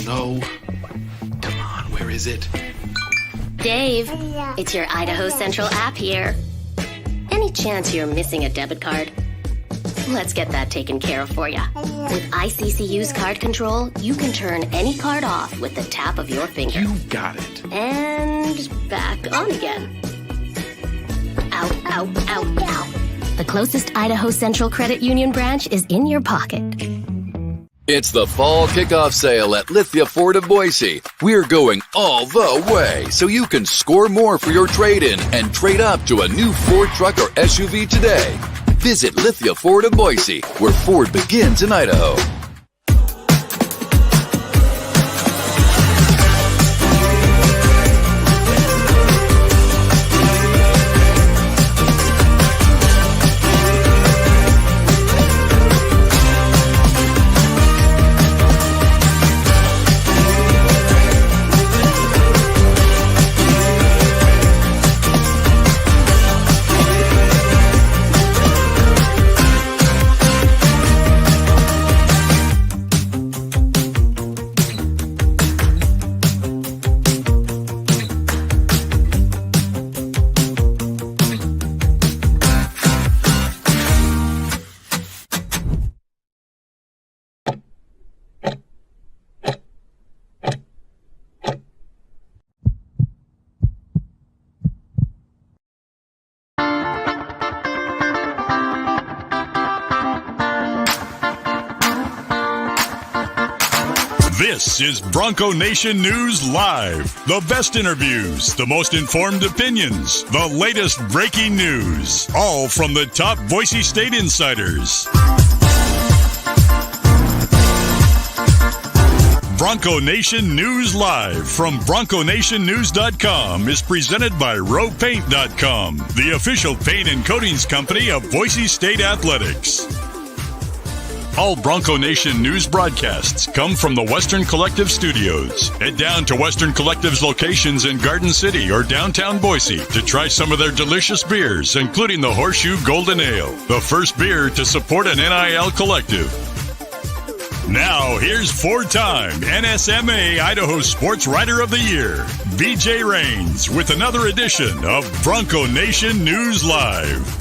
No. Come on, where is it? Dave, it's your Idaho Central app here. Any chance you're missing a debit card? Let's get that taken care of for you. With ICCU's card control, you can turn any card off with the tap of your finger. You got it. And back on again. Out, out, out, out. The closest Idaho Central Credit Union branch is in your pocket. It's the fall kickoff sale at Lithia Ford of Boise. We're going all the way so you can score more for your trade-in and trade up to a new Ford truck or SUV today. Visit Lithia Ford of Boise, where Ford begins in Idaho. This is Bronco Nation News Live. The best interviews, the most informed opinions, the latest breaking news, all from the top Boise State insiders. Bronco Nation News Live from BroncoNationNews.com is presented by RowPaint.com, the official paint and coatings company of Boise State Athletics. All Bronco Nation news broadcasts come from the Western Collective Studios. Head down to Western Collective's locations in Garden City or downtown Boise to try some of their delicious beers, including the Horseshoe Golden Ale, the first beer to support an NIL collective. Now, here's four-time NSMA Idaho Sports Writer of the Year, BJ Rains, with another edition of Bronco Nation News Live.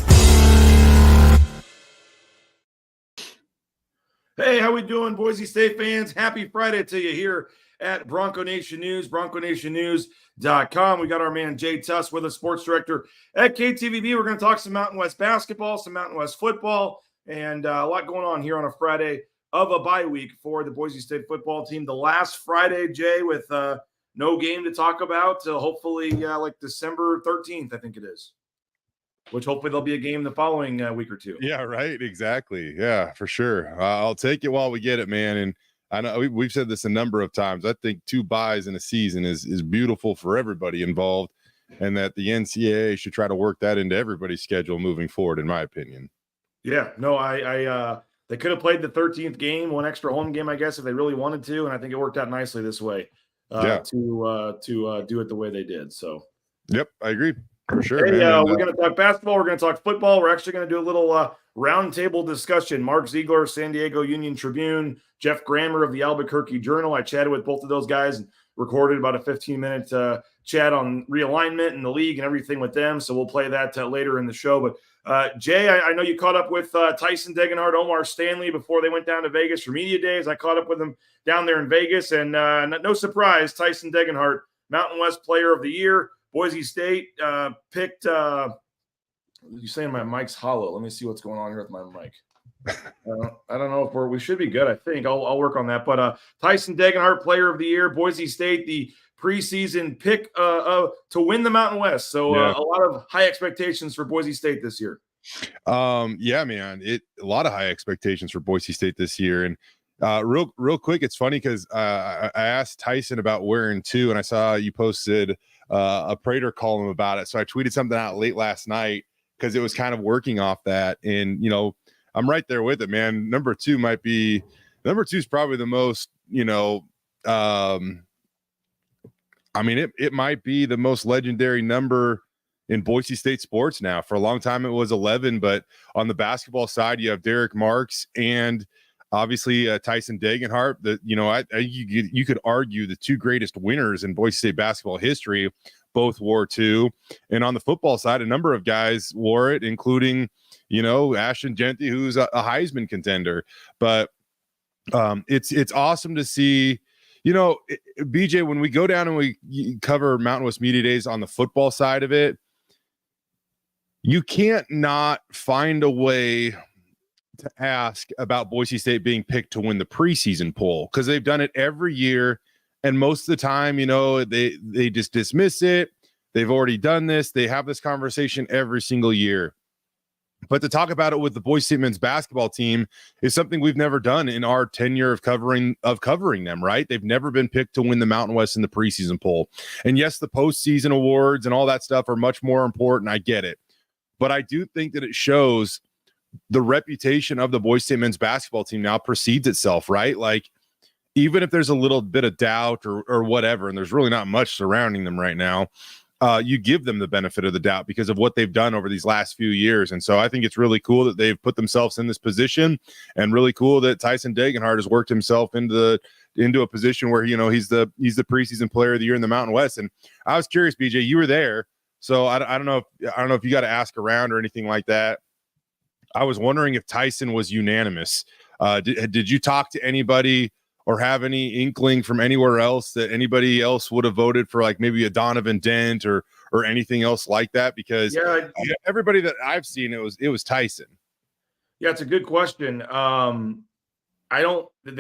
Hey, how we doing, Boise State fans? Happy Friday to you here at Bronco Nation News, BroncoNationNews.com. We got our man Jay Tust with us, sports director at KTVB. We're going to talk some Mountain West basketball, some Mountain West football, and a lot going on here on a Friday of a bye week for the Boise State football team. The last Friday, Jay, with no game to talk about till hopefully like December 13th, I think it is. Which hopefully there'll be a game the following week or two. Yeah, right. Exactly. Yeah, for sure. I'll take it while we get it, man. And I know we've said this a number of times. I think 2 byes in a season is beautiful for everybody involved, and that the NCAA should try to work that into everybody's schedule moving forward, in my opinion. Yeah, no, I they could have played the 13th game, one extra home game, I guess, if they really wanted to, and I think it worked out nicely this way to do it the way they did. So, yep, I agree. For sure. Hey, we're going to talk basketball. We're going to talk football. We're actually going to do a little roundtable discussion. Mark Ziegler, San Diego Union Tribune, Jeff Grammer of the Albuquerque Journal. I chatted with both of those guys and recorded about a 15-minute chat on realignment and the league and everything with them. So we'll play that later in the show. But Jay, I know you caught up with Tyson Degenhart, Omar Stanley before they went down to Vegas for media days. I caught up with them down there in Vegas, and no surprise, Tyson Degenhart, Mountain West Player of the Year. Boise State picked you're saying my mic's hollow. Let me see what's going on here with my mic. I don't know if we should be good. I think I'll work on that. But Tyson Degenhart, Player of the Year, Boise State, the preseason pick to win the Mountain West. So a lot of high expectations for Boise State this year. Yeah, man, a lot of high expectations for Boise State this year. And real quick, it's funny because I asked Tyson about wearing 2, and I saw you posted a Prater column about it. So I tweeted something out late last night because it was kind of working off that. And, I'm right there with it, man. Number 2 is probably the most, it might be the most legendary number in Boise State sports now. For a long time, it was 11, but on the basketball side, you have Derek Marks and Obviously, Tyson Degenhart, you could argue the two greatest winners in Boise State basketball history both wore 2. And on the football side, a number of guys wore it, including, Ashton Jeanty, who's a Heisman contender. But it's awesome to see, BJ, when we go down and we cover Mountain West Media Days on the football side of it, you can't not find a way to ask about Boise State being picked to win the preseason poll, because they've done it every year. And most of the time, they just dismiss it. They've already done this. They have this conversation every single year. But to talk about it with the Boise State men's basketball team is something we've never done in our tenure of covering them, right? They've never been picked to win the Mountain West in the preseason poll. And yes, the postseason awards and all that stuff are much more important. I get it. But I do think that it shows the reputation of the Boise State men's basketball team now precedes itself, right? Like, even if there's a little bit of doubt or whatever, and there's really not much surrounding them right now, you give them the benefit of the doubt because of what they've done over these last few years. And so I think it's really cool that they've put themselves in this position, and really cool that Tyson Degenhart has worked himself into a position where, he's the preseason player of the year in the Mountain West. And I was curious, BJ, you were there. So I don't know if you got to ask around or anything like that. I was wondering if Tyson was unanimous. Did you talk to anybody or have any inkling from anywhere else that anybody else would have voted for, like maybe a Donovan Dent or anything else like that? Because everybody that I've seen, it was Tyson. Yeah, it's a good question. They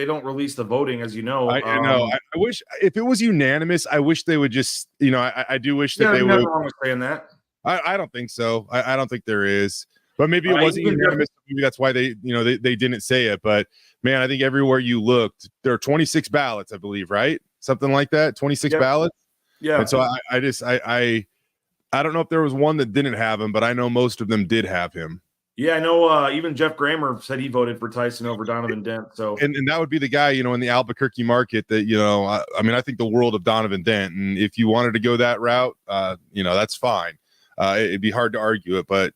don't release the voting, as you know. I know. I wish, if it was unanimous, I wish they would just, I do wish that they would. Nothing wrong with saying that. I don't think so. I don't think there is. But maybe it wasn't unanimous. Maybe that's why they didn't say it. But man, I think everywhere you looked, there are 26 ballots, I believe, right? Something like that. 26 ballots. Yeah. And so I don't know if there was one that didn't have him, but I know most of them did have him. Yeah, I know. Even Jeff Grammer said he voted for Tyson over Donovan Dent. So, and that would be the guy, in the Albuquerque market that, I think the world of Donovan Dent. And if you wanted to go that route, that's fine. It'd be hard to argue it, but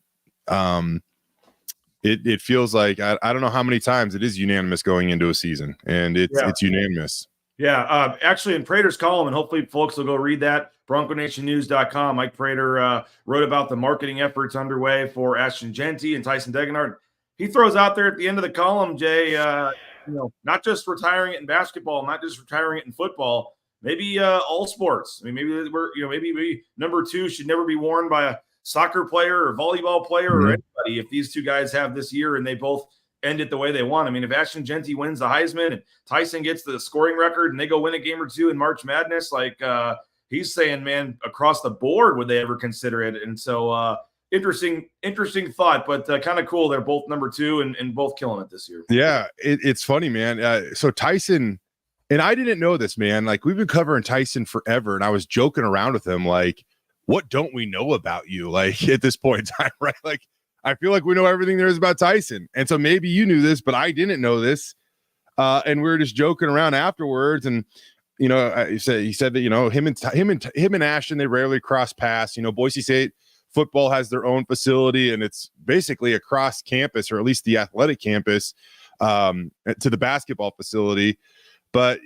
it feels like I don't know how many times it is unanimous going into a season, and it's unanimous. Yeah, actually in Prater's column, and hopefully folks will go read that, BroncoNationNews.com. Mike Prater wrote about the marketing efforts underway for Ashton Jeanty and Tyson Degenhart. He throws out there at the end of the column, Jay, not just retiring it in basketball, not just retiring it in football, maybe all sports. I mean, maybe number 2 should never be worn by a soccer player or volleyball player or anybody if these two guys have this year and they both end it the way they want. I mean, if Ashton Jeanty wins the Heisman and Tyson gets the scoring record and they go win a game or 2 in March Madness, like he's saying, man, across the board, would they ever consider it? And so interesting thought, but kind of cool. They're both number 2 and both killing it this year. Yeah, it's funny, man. So Tyson, and I didn't know this, man. Like, we've been covering Tyson forever, and I was joking around with him, like, what don't we know about you? Like, at this point in time, right? Like, I feel like we know everything there is about Tyson. And so maybe you knew this, but I didn't know this. And we were just joking around afterwards. And, he said that, him and Ashton, they rarely cross paths. Boise State football has their own facility, and it's basically across campus, or at least the athletic campus, to the basketball facility. But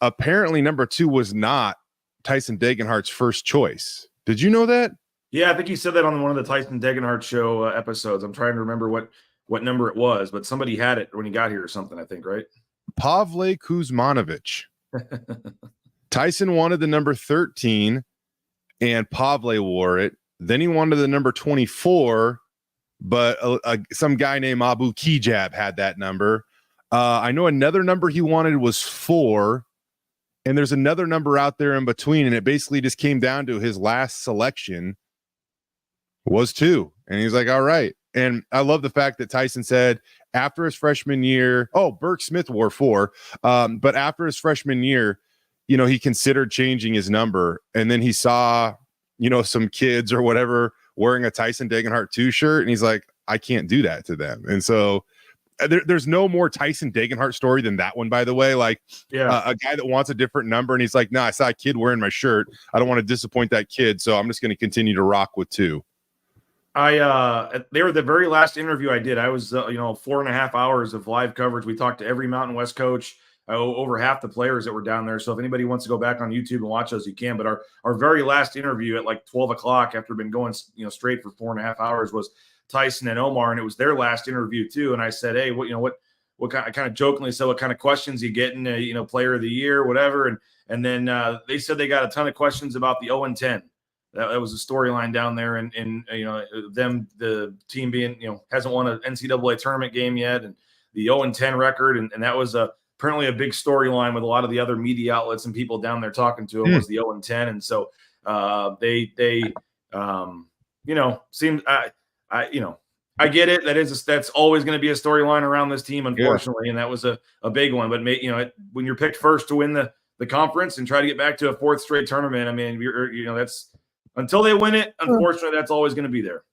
apparently number 2 was not Tyson Degenhart's first choice. Did you know that? Yeah, I think he said that on one of the Tyson Degenhart show episodes. I'm trying to remember what number it was, but somebody had it when he got here or something, I think, right? Pavle Kuzmanovic. Tyson wanted the number 13, and Pavle wore it. Then he wanted the number 24, but some guy named Abu Kijab had that number. I know another number he wanted was 4. And there's another number out there in between, and it basically just came down to his last selection was 2. And he's like, all right. And I love the fact that Tyson said after his freshman year, Burke Smith wore 4. But after his freshman year, he considered changing his number. And then he saw, some kids or whatever wearing a Tyson Degenhart 2 shirt. And he's like, I can't do that to them. And so there's no more Tyson Degenhart story than that one, by the way. Like, a guy that wants a different number, and he's like, no, I saw a kid wearing my shirt. I don't want to disappoint that kid, so I'm just going to continue to rock with 2. They were the very last interview I did. I was 4.5 hours of live coverage. We talked to every Mountain West coach, over half the players that were down there. So if anybody wants to go back on YouTube and watch those, you can. But our very last interview at like 12 o'clock, after been going straight for 4.5 hours, was Tyson and Omar, and it was their last interview too. And I said, hey, what kind? I kind of jokingly said, what kind of questions you getting? Player of the year, whatever. And then they said they got a ton of questions about the 0-10. That was a storyline down there, and the team being hasn't won an NCAA tournament game yet, and the 0-10 record, and that was apparently a big storyline with a lot of the other media outlets and people down there talking to him was the 0-10, and so they seemed I get it. That's always going to be a storyline around this team, unfortunately, and that was a big one. But when you're picked first to win the conference and try to get back to a fourth straight tournament, I mean, that's. Until they win it, unfortunately, that's always going to be there.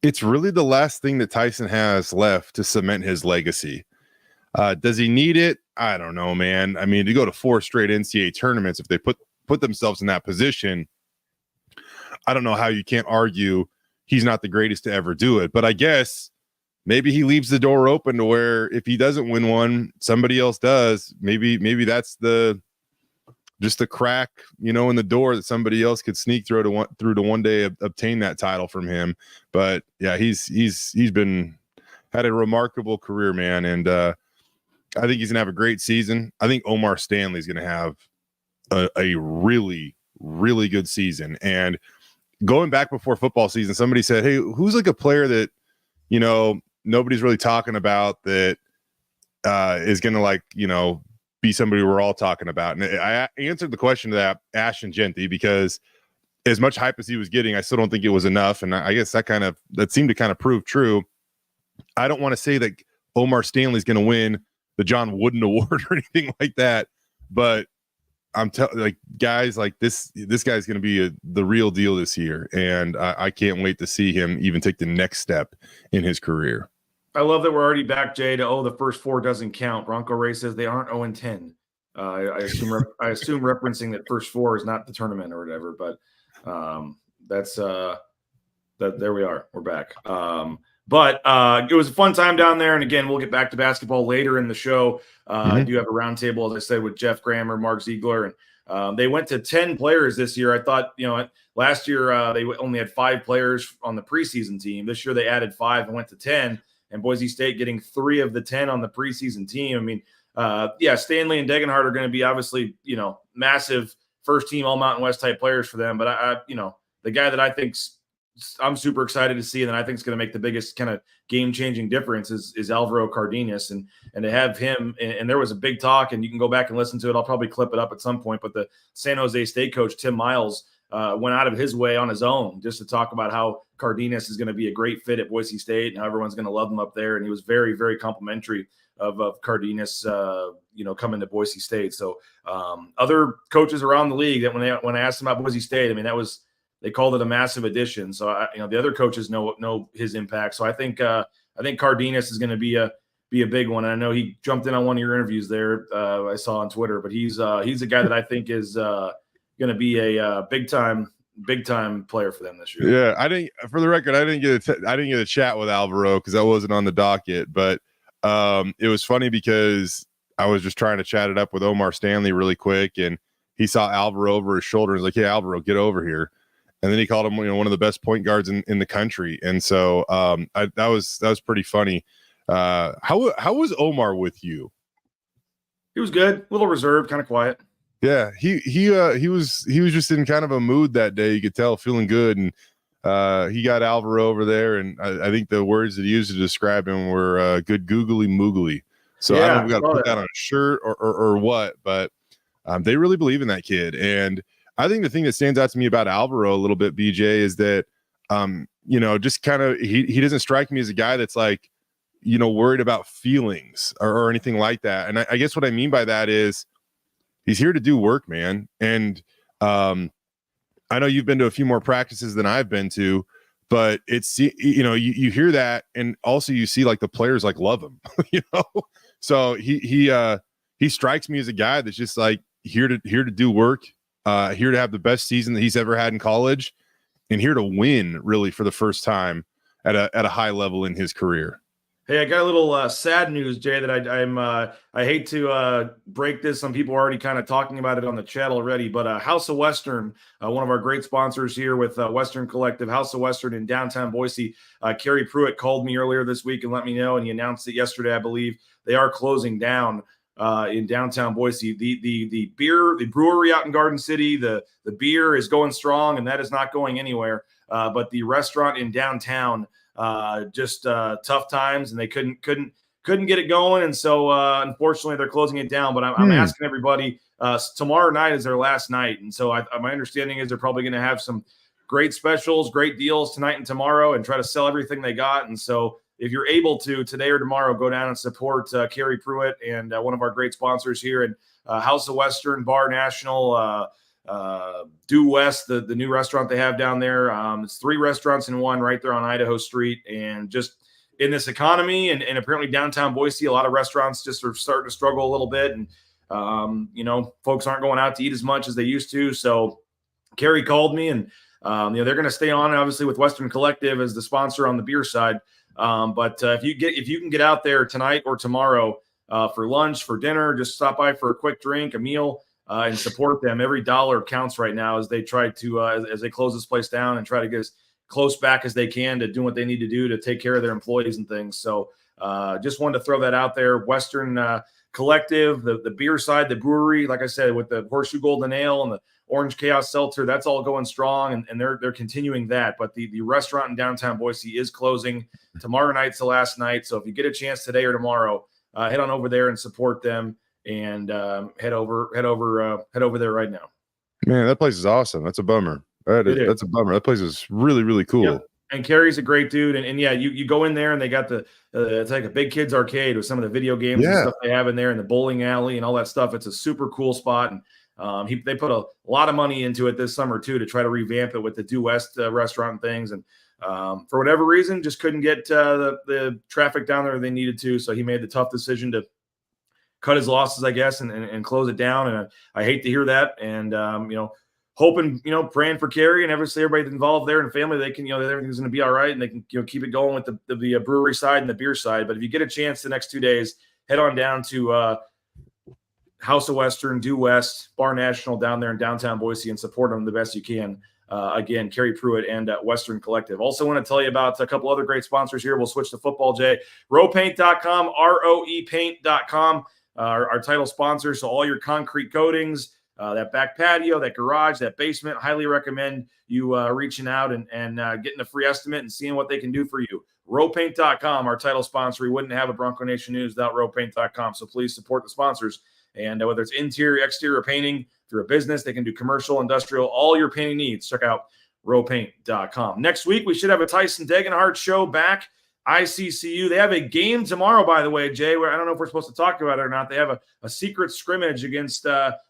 It's really the last thing that Tyson has left to cement his legacy. Does he need it? I don't know, man. I mean, to go to 4 straight NCAA tournaments, if they put themselves in that position, I don't know how you can't argue he's not the greatest to ever do it. But I guess maybe he leaves the door open to where if he doesn't win one, somebody else does. Maybe that's just the crack, in the door that somebody else could sneak through to one day obtain that title from him. But yeah, he's had a remarkable career, man. And I think he's gonna have a great season. I think Omar Stanley's gonna have a really, really good season. And going back before football season, somebody said, hey, who's like a player that, nobody's really talking about that is gonna be somebody we're all talking about. And I answered the question to that Ashton Jeanty, because as much hype as he was getting, I still don't think it was enough. And I guess that seemed to kind of prove true. I don't want to say that Omar Stanley's going to win the John Wooden Award or anything like that, but I'm telling guys like this guy's going to be the real deal this year. And I can't wait to see him even take the next step in his career. I love that we're already back, Jay, to the first 4 doesn't count. Bronco Ray says they aren't 0-10. I assume referencing that first 4 is not the tournament or whatever, but that's that. There we are. We're back. But it was a fun time down there, and again, we'll get back to basketball later in the show. I do have a roundtable, as I said, with Jeff Grammer, Mark Ziegler, and they went to 10 players this year. I thought, last year they only had 5 players on the preseason team. This year they added 5 and went to 10. And Boise State getting 3 of the 10 on the preseason team. I mean, Stanley and Degenhart are going to be obviously, massive first team All Mountain West type players for them. But I the guy that I think I'm super excited to see, and I think is going to make the biggest kind of game changing difference is Alvaro Cardenas, and to have him. And there was a big talk, and you can go back and listen to it. I'll probably clip it up at some point. But the San Jose State coach Tim Miles went out of his way on his own just to talk about how Cardenas is going to be a great fit at Boise State and how everyone's going to love him up there. And he was very, very complimentary of Cardenas, coming to Boise State. So other coaches around the league that when I asked them about Boise State, I mean, they called it a massive addition. So the other coaches know his impact. So I think Cardenas is going to be a big one. And I know he jumped in on one of your interviews there. I saw on Twitter, but he's a guy that I think is going to be a big time player for them this year. Yeah, for the record, I didn't get a chat with Alvaro because I wasn't on the docket, but it was funny because I was just trying to chat it up with Omar Stanley really quick, and he saw Alvaro over his shoulder and was like, "Hey, Alvaro, get over here." And then he called him, one of the best point guards in the country. And so that was pretty funny. How was Omar with you? He was good, a little reserved, kind of quiet. Yeah, he was just in kind of a mood that day. You could tell, feeling good, and he got Alvaro over there, and I think the words that he used to describe him were good googly moogly. So I don't know if we got to put that on a shirt or what, but they really believe in that kid. And I think the thing that stands out to me about Alvaro a little bit, BJ, is that just kind of he doesn't strike me as a guy that's like worried about feelings or anything like that. And I guess what I mean by that is, he's here to do work, man. And I know you've been to a few more practices than I've been to, but it's, you hear that. And also you see like the players like love him, So he strikes me as a guy that's just like here to do work, here to have the best season that he's ever had in college. and here to win really for the first time at a high level in his career. Hey, I got a little sad news, Jay, that I hate to break this. Some people are already kind of talking about it on the chat already, but House of Western, one of our great sponsors here with Western Collective, House of Western in downtown Boise. Kerry Pruitt called me earlier this week and let me know, and he announced it yesterday, I believe. They are closing down in downtown Boise. The brewery out in Garden City, the beer is going strong, and that is not going anywhere. But the restaurant in downtown, just tough times, and they couldn't get it going, and so unfortunately they're closing it down. But I'm asking everybody, tomorrow night is their last night, and so my understanding is they're probably going to have some great specials, great deals tonight and tomorrow, and try to sell everything they got. And so if you're able to today or tomorrow, go down and support Kerry Pruitt and one of our great sponsors here in House of Western, Bar National, Due West, the new restaurant they have down there. It's 3 restaurants in one right there on Idaho Street. And just in this economy and apparently downtown Boise, a lot of restaurants just are starting to struggle a little bit. And, folks aren't going out to eat as much as they used to. So Kerry called me and, they're going to stay on obviously with Western Collective as the sponsor on the beer side. But if you can get out there tonight or tomorrow for lunch, for dinner, just stop by for a quick drink, a meal, and support them. Every dollar counts right now as they try to as they close this place down and try to get as close back as they can to doing what they need to do to take care of their employees and things. So just wanted to throw that out there. Western Collective, the beer side, the brewery, like I said, with the Horseshoe Golden Ale and the Orange Chaos Seltzer, that's all going strong, and they're continuing that. But the restaurant in downtown Boise is closing. Tomorrow night's the last night. So if you get a chance today or tomorrow, head on over there and support them. And head over there right now. Man, that place is awesome. That's a bummer. That's a bummer. That place is really, really cool. Yeah. And Kerry's a great dude. And yeah, you go in there and they got it's like a big kids arcade with some of the video games and stuff they have in there, and the bowling alley and all that stuff. It's a super cool spot. And they put a lot of money into it this summer too to try to revamp it with the Due West restaurant and things. And for whatever reason, just couldn't get the traffic down there they needed to. So he made the tough decision to cut his losses, I guess, and close it down. And I hate to hear that. And, hoping, praying for Kerry and obviously everybody involved there and family, they can, that everything's going to be all right. And they can, keep it going with the brewery side and the beer side. But if you get a chance the next 2 days, head on down to House of Western, Due West, Bar National down there in downtown Boise and support them the best you can. Again, Kerry Pruitt and Western Collective. Also want to tell you about a couple other great sponsors here. We'll switch to football, Jay. Roepaint.com, ROEpaint.com. Our title sponsor, so all your concrete coatings, that back patio, that garage, that basement, highly recommend you reaching out and getting a free estimate and seeing what they can do for you. Roepaint.com, our title sponsor. We wouldn't have a Bronco Nation News without Roepaint.com, so please support the sponsors. And whether it's interior, exterior painting, if you're a business, they can do commercial, industrial, all your painting needs. Check out Roepaint.com. Next week, we should have a Tyson Degenhart show back. ICCU. They have a game tomorrow, by the way, Jay, where I don't know if we're supposed to talk about it or not. They have a secret scrimmage against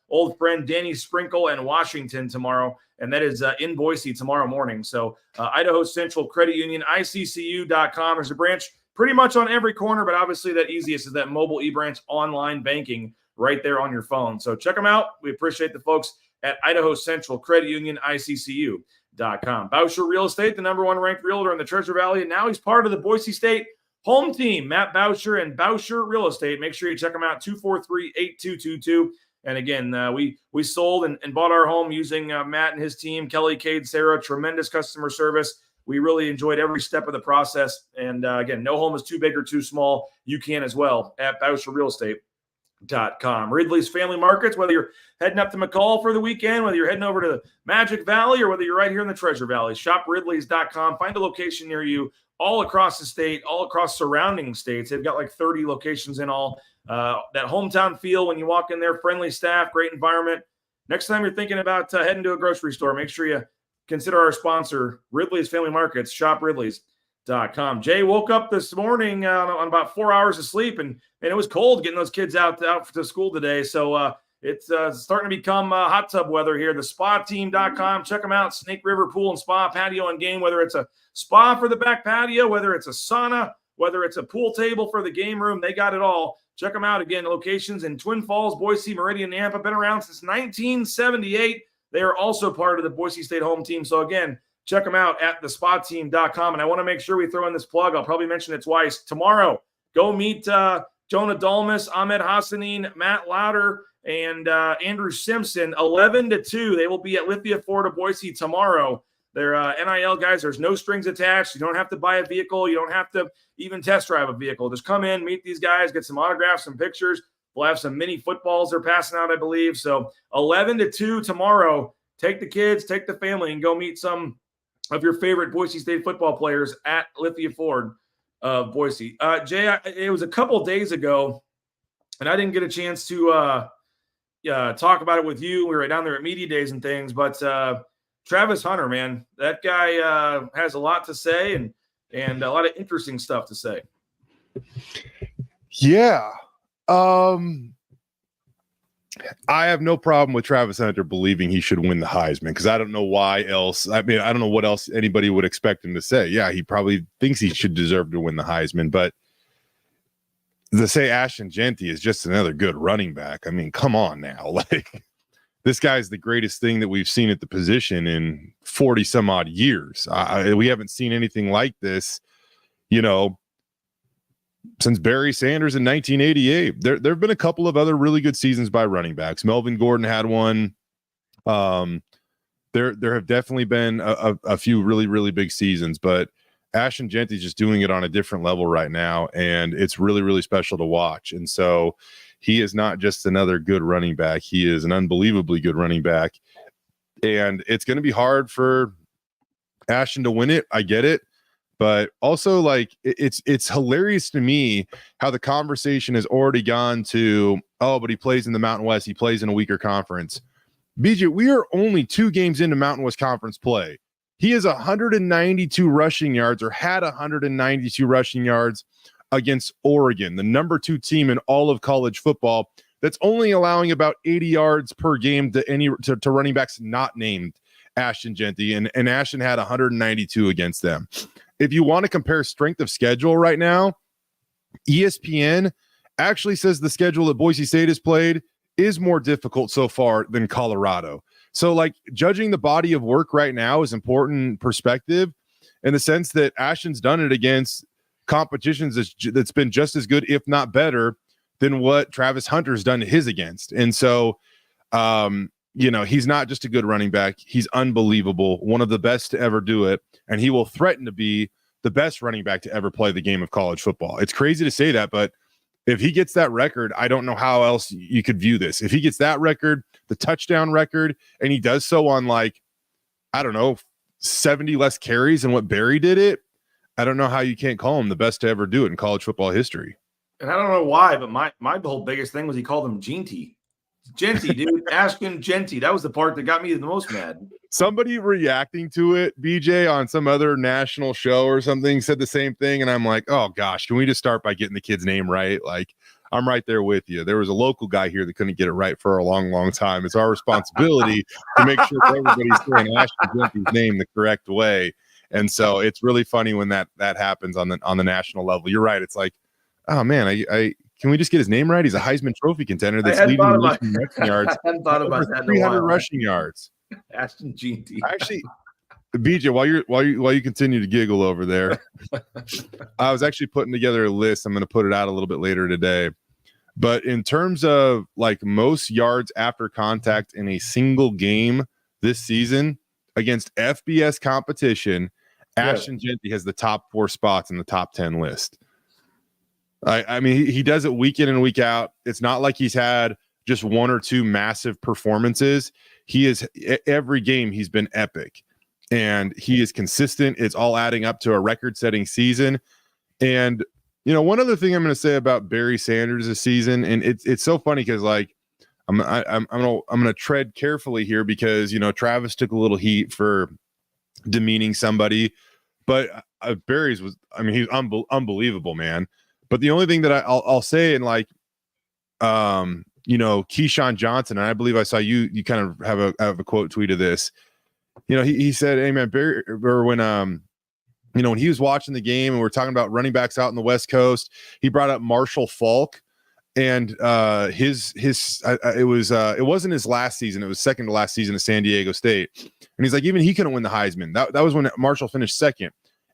old friend Danny Sprinkle and Washington tomorrow, and that is in Boise tomorrow morning. So Idaho Central Credit Union, ICCU.com. There's a branch pretty much on every corner, but obviously that easiest is that mobile eBranch online banking right there on your phone. So check them out. We appreciate the folks at Idaho Central Credit Union, ICCU.com. Bauscher Real Estate, the #1 ranked realtor in the Treasure Valley, and now he's part of the Boise State home team. Matt Bauscher and Bauscher Real Estate. Make sure you check them out, 243-8222. And again, we sold and bought our home using Matt and his team, Kelly, Cade, Sarah. Tremendous customer service. We really enjoyed every step of the process. And again, no home is too big or too small. You can as well at BauscherRealEstate.com. Ridley's Family Markets, whether you're heading up to McCall for the weekend, whether you're heading over to the Magic Valley, or whether you're right here in the Treasure Valley, shop Ridley's.com. Find a location near you all across the state, all across surrounding states. They've got like 30 locations in all. That hometown feel when you walk in there, friendly staff, great environment. Next time you're thinking about heading to a grocery store, make sure you consider our sponsor, Ridley's Family Markets. Shop Ridley's.com. Jay woke up this morning on about 4 hours of sleep, and it was cold getting those kids out to school today. So it's starting to become hot tub weather here. The SpaTeam.com. Check them out. Snake River Pool and Spa, patio and game, whether it's a spa for the back patio, whether it's a sauna, whether it's a pool table for the game room, they got it all. Check them out. Again, locations in Twin Falls, Boise, Meridian, Nampa. Been around since 1978. They are also part of the Boise State home team. So again, check them out at thespotteam.com. And I want to make sure we throw in this plug. I'll probably mention it twice. Tomorrow, go meet Jonah Dalmas, Ahmed Hassanin, Matt Lauder, and Andrew Simpson, 11-2. They will be at Lithia Florida Boise tomorrow. They're NIL guys. There's no strings attached. You don't have to buy a vehicle. You don't have to even test drive a vehicle. Just come in, meet these guys, get some autographs, some pictures. We'll have some mini footballs they're passing out, I believe. So 11-2 tomorrow. Take the kids, take the family, and go meet some of your favorite Boise State football players at Lithia Ford of Boise. Jay, it was a couple days ago, and I didn't get a chance to talk about it with you. We were down there at media days and things, but Travis Hunter, man, that guy has a lot to say and a lot of interesting stuff to say. Yeah. I have no problem with Travis Hunter believing he should win the Heisman because I don't know why else. I mean, I don't know what else anybody would expect him to say. Yeah, he probably thinks he should deserve to win the Heisman, but to say Ashton Jeanty is just another good running back, I mean, come on now. Like, this guy's the greatest thing that we've seen at the position in 40 some odd years. We haven't seen anything like this, since Barry Sanders in 1988. There have been a couple of other really good seasons by running backs. Melvin Gordon had one. There have definitely been a few really, really big seasons, but Ashton Jeanty is just doing it on a different level right now, and it's really, really special to watch. And so he is not just another good running back. He is an unbelievably good running back, and it's going to be hard for Ashton to win it. I get it. But also, like, it's hilarious to me how the conversation has already gone to, oh, but he plays in the Mountain West. He plays in a weaker conference. BJ, we are only 2 games into Mountain West Conference play. He has 192 rushing yards, or had 192 rushing yards against Oregon, the number 2 team in all of college football, that's only allowing about 80 yards per game to running backs not named Ashton Jeanty, and Ashton had 192 against them. If you want to compare strength of schedule right now, ESPN actually says the schedule that Boise State has played is more difficult so far than Colorado. So, like, judging the body of work right now is important perspective, in the sense that Ashton's done it against competitions that's been just as good, if not better, than what Travis Hunter's done his against. And so, he's not just a good running back. He's unbelievable, one of the best to ever do it, and he will threaten to be the best running back to ever play the game of college football. It's crazy to say that, but if he gets that record, I don't know how else you could view this. If he gets that record, the touchdown record, and he does so on, like, I don't know, 70 less carries than what Barry did it, I don't know how you can't call him the best to ever do it in college football history. And I don't know why, but my whole biggest thing was he called him Jeanty. Jeanty, dude. Ashton Jeanty. That was the part that got me the most mad. Somebody reacting to it, BJ, on some other national show or something, said the same thing. And I'm like, oh, gosh, can we just start by getting the kid's name right? Like, I'm right there with you. There was a local guy here that couldn't get it right for a long, long time. It's our responsibility to make sure that everybody's saying Ashton Jeanty's name the correct way. And so it's really funny when that happens on the national level. You're right. It's like, oh, man, I can we just get his name right? He's a Heisman Trophy contender that's leading the rushing yards. I hadn't thought about that. 300 rushing yards. Ashton Jeanty. Actually, BJ, while you continue to giggle over there, I was actually putting together a list. I'm going to put it out a little bit later today. But in terms of, like, most yards after contact in a single game this season against FBS competition, Ashton Jeanty has the top 4 spots in the top 10 list. I mean, he does it week in and week out. It's not like he's had just 1 or 2 massive performances. He is, every game he's been epic, and he is consistent. It's all adding up to a record-setting season. And, one other thing I'm going to say about Barry Sanders this season, and it's so funny because, like, I'm going to tread carefully here because, Travis took a little heat for demeaning somebody, but Barry's was, I mean, he's unbelievable, man. But the only thing that I'll say, and, like, Keyshawn Johnson, and I believe I saw you kind of have a quote tweet of this. He said, "Hey man, Barry," or when he was watching the game and we're talking about running backs out in the West Coast, he brought up Marshall Faulk And it wasn't his last season. It was second to last season at San Diego State. And he's like, even he couldn't win the Heisman. That was when Marshall finished second.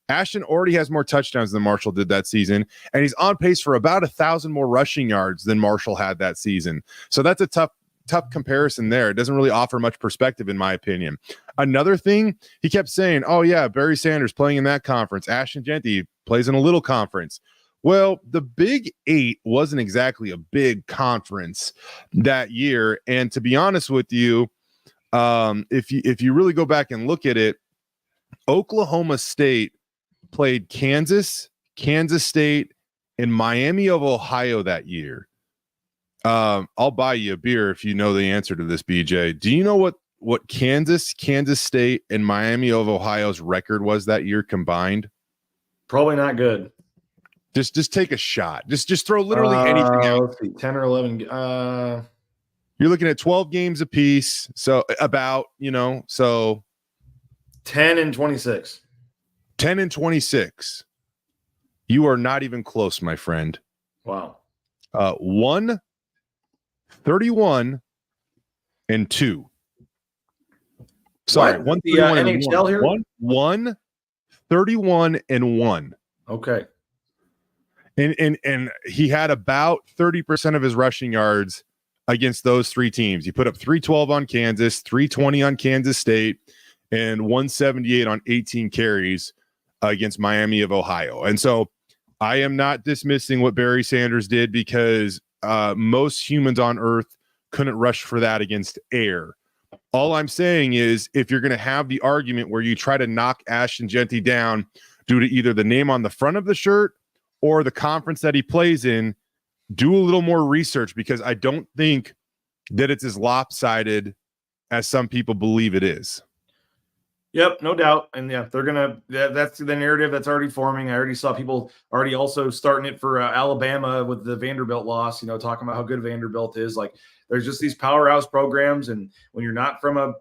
Ashton already has more touchdowns than Marshall did that season. And he's on pace for about 1,000 more rushing yards than Marshall had that season. So that's a tough comparison there. It doesn't really offer much perspective, in my opinion. Another thing, he kept saying, oh yeah, Barry Sanders playing in that conference. Ashton Jeanty plays in a little conference. Well, the Big 8 wasn't exactly a big conference that year. And to be honest with you, if you really go back and look at it, Oklahoma State played Kansas State, and Miami of Ohio that year. I'll buy you a beer if you know the answer to this, BJ. Do you know what Kansas State, and Miami of Ohio's record was that year combined? Probably not good. Just take a shot. Just throw literally anything out. Let's see, 10 or 11. You're looking at 12 games apiece. So about, 10 and 26. 10 and 26. You are not even close, my friend. Wow. 131 and 2. Sorry, 131 and NHL 1. here? 131 and 1. Okay. And he had about 30% of his rushing yards against those three teams. He put up 312 on Kansas, 320 on Kansas State, and 178 on 18 carries against Miami of Ohio. And so I am not dismissing what Barry Sanders did, because most humans on earth couldn't rush for that against air. All I'm saying is, if you're going to have the argument where you try to knock Ashton Jeanty down due to either the name on the front of the shirt or the conference that he plays in, do a little more research, because I don't think that it's as lopsided as some people believe it is. Yep, no doubt. And yeah, that's the narrative that's already forming. I already saw people already also starting it for Alabama with the Vanderbilt loss, talking about how good Vanderbilt is. Like, there's just these powerhouse programs. And when you're not from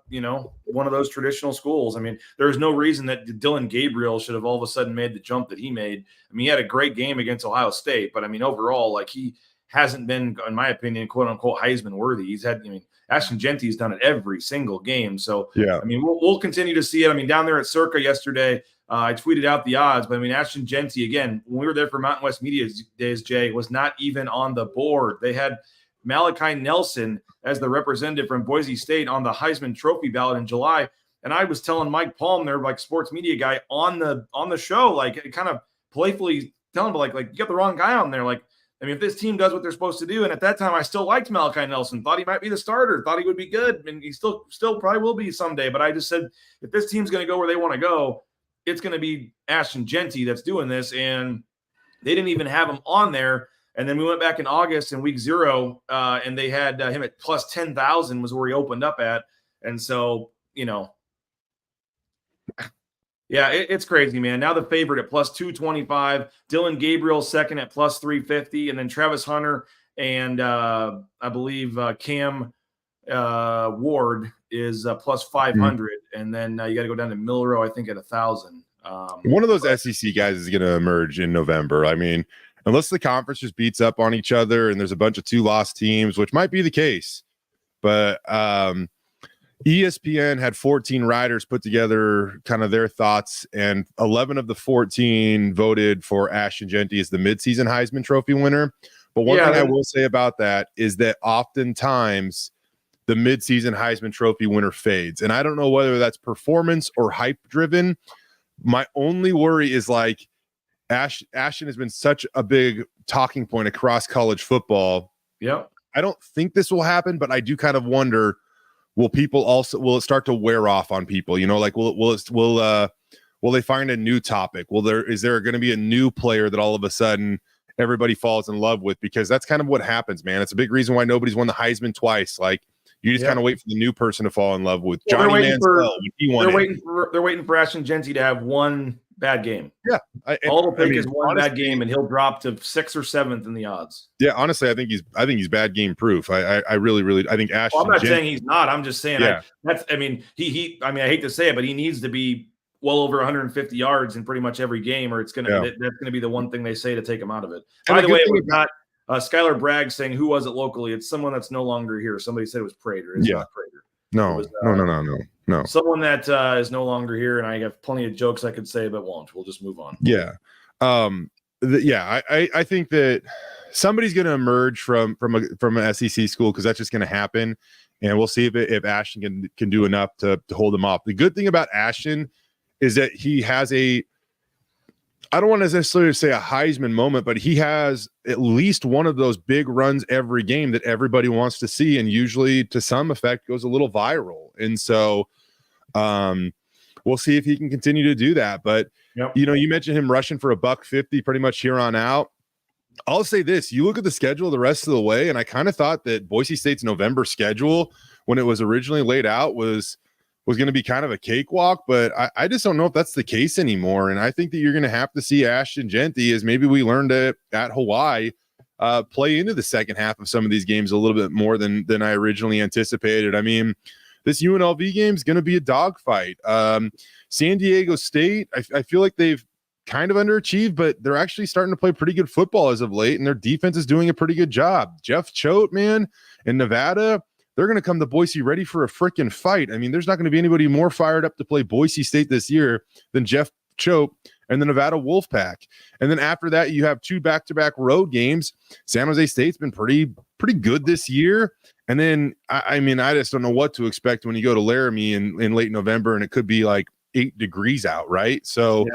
one of those traditional schools, I mean, there's no reason that Dylan Gabriel should have all of a sudden made the jump that he made. I mean, he had a great game against Ohio State, but I mean, overall, like, he hasn't been, in my opinion, quote unquote, Heisman worthy. He's had, Ashton Jeanty's done it every single game. So, yeah, I mean, we'll continue to see it. I mean, down there at Circa yesterday, I tweeted out the odds, but I mean, Ashton Jeanty, again, when we were there for Mountain West Media Days, Jay, was not even on the board. They had Malachi Nelson as the representative from Boise State on the Heisman Trophy ballot in July. And I was telling Mike Palm, their like sports media guy, on the show, like, kind of playfully telling him, like you got the wrong guy on there. Like, I mean, if this team does what they're supposed to do, and at that time I still liked Malachi Nelson, thought he might be the starter, thought he would be good, and he still probably will be someday. But I just said, if this team's going to go where they want to go, it's going to be Ashton Jeanty that's doing this. And they didn't even have him on there. And then we went back in August in week 0, and they had him at plus 10,000 was where he opened up at. And so, yeah, it's crazy, man. Now the favorite at plus 225, Dylan Gabriel second at plus 350, and then Travis Hunter and I believe Cam Ward is plus 500, and then you got to go down to Milrow, I think, at 1,000. One of those SEC guys is going to emerge in November. I mean, unless the conference just beats up on each other and there's a bunch of 2-loss teams, which might be the case, but ESPN had 14 writers put together kind of their thoughts, and 11 of the 14 voted for Ashton Jeanty as the midseason Heisman Trophy winner. But one thing I will say about that is that oftentimes the midseason Heisman Trophy winner fades. And I don't know whether that's performance or hype driven. My only worry is, like, Ashton has been such a big talking point across college football. Yeah. I don't think this will happen, but I do kind of wonder, will it start to wear off on people? Like, will they find a new topic? Is there going to be a new player that all of a sudden everybody falls in love with? Because that's kind of what happens, man. It's a big reason why nobody's won the Heisman twice. Like, you just kind of wait for the new person to fall in love with. Johnny Manziel, they're waiting for Ashton Jeanty to have one bad game. Yeah, all it'll take is one bad game, and he'll drop to 6th or 7th in the odds. Yeah, honestly, I think he's bad game proof. I really I think Ashton. Well, I'm not saying he's not. I'm just saying I mean, I hate to say it, but he needs to be well over 150 yards in pretty much every game, or that's going to be the one thing they say to take him out of it. By the way, it was not Skylar Bragg saying, who was it locally? It's someone that's no longer here. Somebody said it was Prater. It's not Prater. No, no. Someone that is no longer here, and I have plenty of jokes I could say, but won't. We'll just move on. Yeah. I think that somebody's going to emerge from an SEC school, because that's just going to happen, and we'll see if Ashton can do enough to hold him off. The good thing about Ashton is that he has I don't want to necessarily say a Heisman moment, but he has at least one of those big runs every game that everybody wants to see, and usually to some effect goes a little viral. And so we'll see if he can continue to do that. But you mentioned him rushing for $150 pretty much here on out. I'll say this: you look at the schedule the rest of the way, and I kind of thought that Boise State's November schedule, when it was originally laid out, was going to be kind of a cakewalk, but I just don't know if that's the case anymore. And I think that you're going to have to see Ashton Jeanty, as maybe we learned at Hawaii, play into the second half of some of these games a little bit more than I originally anticipated. I mean, this UNLV game is going to be a dogfight. San Diego State, I feel like they've kind of underachieved, but they're actually starting to play pretty good football as of late, and their defense is doing a pretty good job. Jeff Choate, man, in Nevada, they're going to come to Boise ready for a freaking fight. I mean, there's not going to be anybody more fired up to play Boise State this year than Jeff Choate and the Nevada Wolfpack. And then after that, you have 2 back-to-back road games. San Jose State's been pretty good this year. And then, I mean, I just don't know what to expect when you go to Laramie in late November, and it could be like 8 degrees out, right? So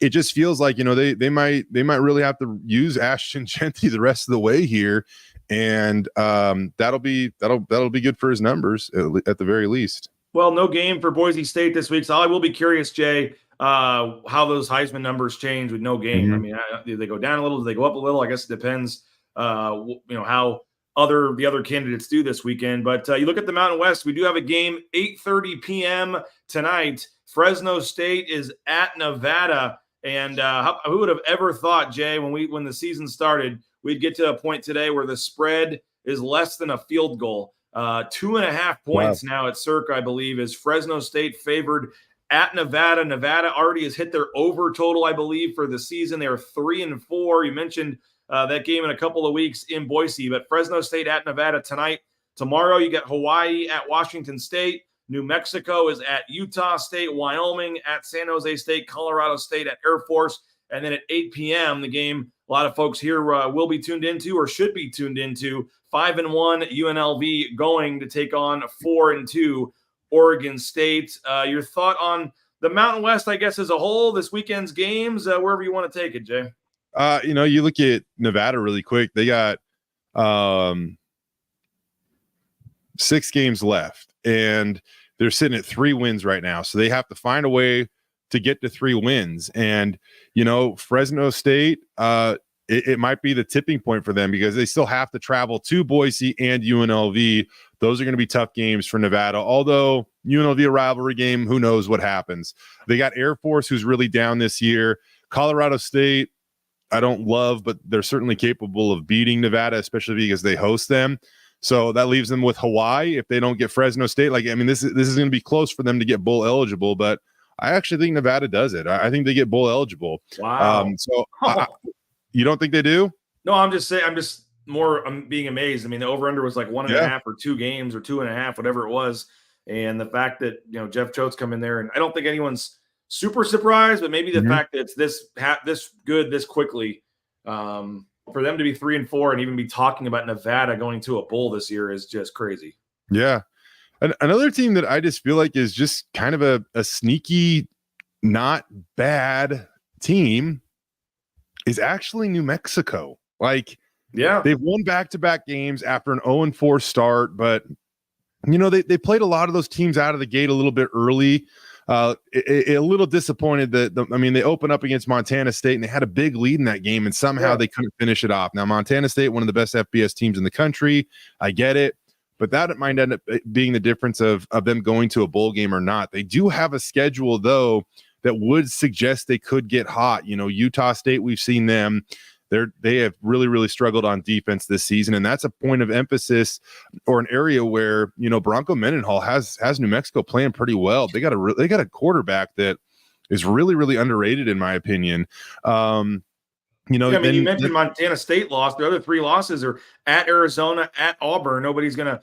it just feels like, they might really have to use Ashton Jeanty the rest of the way here. And that'll be good for his numbers at the very least. Well, no game for Boise State this week, so I will be curious, Jay, how those Heisman numbers change with no game. Mm-hmm. I mean, do they go down a little? Do they go up a little? I guess it depends. How the other candidates do this weekend. But you look at the Mountain West, we do have a game 8:30 p.m. tonight. Fresno State is at Nevada, and who would have ever thought, Jay, when the season started, we'd get to a point today where the spread is less than a field goal. 2.5 points now at Circa, I believe, is Fresno State favored at Nevada. Nevada already has hit their over total, I believe, for the season. They are 3-4. You mentioned that game in a couple of weeks in Boise, but Fresno State at Nevada tonight. Tomorrow you get Hawaii at Washington State. New Mexico is at Utah State. Wyoming at San Jose State. Colorado State at Air Force. And then at 8 p.m., the game a lot of folks here will be tuned into or should be tuned into. 5-1 UNLV going to take on 4-2 Oregon State. Your thought on the Mountain West, I guess, as a whole, this weekend's games, wherever you want to take it, Jay. You look at Nevada really quick. They got 6 games left, and they're sitting at 3 wins right now. So they have to find a way to get to 3 wins. And, Fresno State, it might be the tipping point for them, because they still have to travel to Boise and UNLV. Those are going to be tough games for Nevada. Although UNLV, a rivalry game, who knows what happens. They got Air Force, who's really down this year. Colorado State, I don't love, but they're certainly capable of beating Nevada, especially because they host them. So that leaves them with Hawaii if they don't get Fresno State. This is going to be close for them to get bowl eligible, but I actually think Nevada does it. I think they get bowl eligible. Wow. You don't think they do? No, I'm just saying. I'm being amazed. I mean, the over/under was like 1.5 or 2 games or 2.5, whatever it was. And the fact that Jeff Choate's come in there, and I don't think anyone's super surprised, but maybe the fact that it's this good this quickly, for them to be 3-4 and even be talking about Nevada going to a bowl this year is just crazy. Yeah. Another team that I just feel like is just kind of a sneaky, not bad team is actually New Mexico. They've won back-to-back games after an 0-4 start, but they played a lot of those teams out of the gate a little bit early. A little disappointed that they opened up against Montana State and they had a big lead in that game, and somehow they couldn't finish it off. Now, Montana State, one of the best FBS teams in the country, I get it, but that might end up being the difference of them going to a bowl game or not. They do have a schedule, though, that would suggest they could get hot. Utah State, we've seen them. They have really, really struggled on defense this season, and that's a point of emphasis or an area where Bronco Mendenhall has New Mexico playing pretty well. They got a quarterback that is really, really underrated in my opinion. You know, I mean, you mentioned Montana State lost. The other 3 losses are at Arizona, at Auburn. Nobody's going to,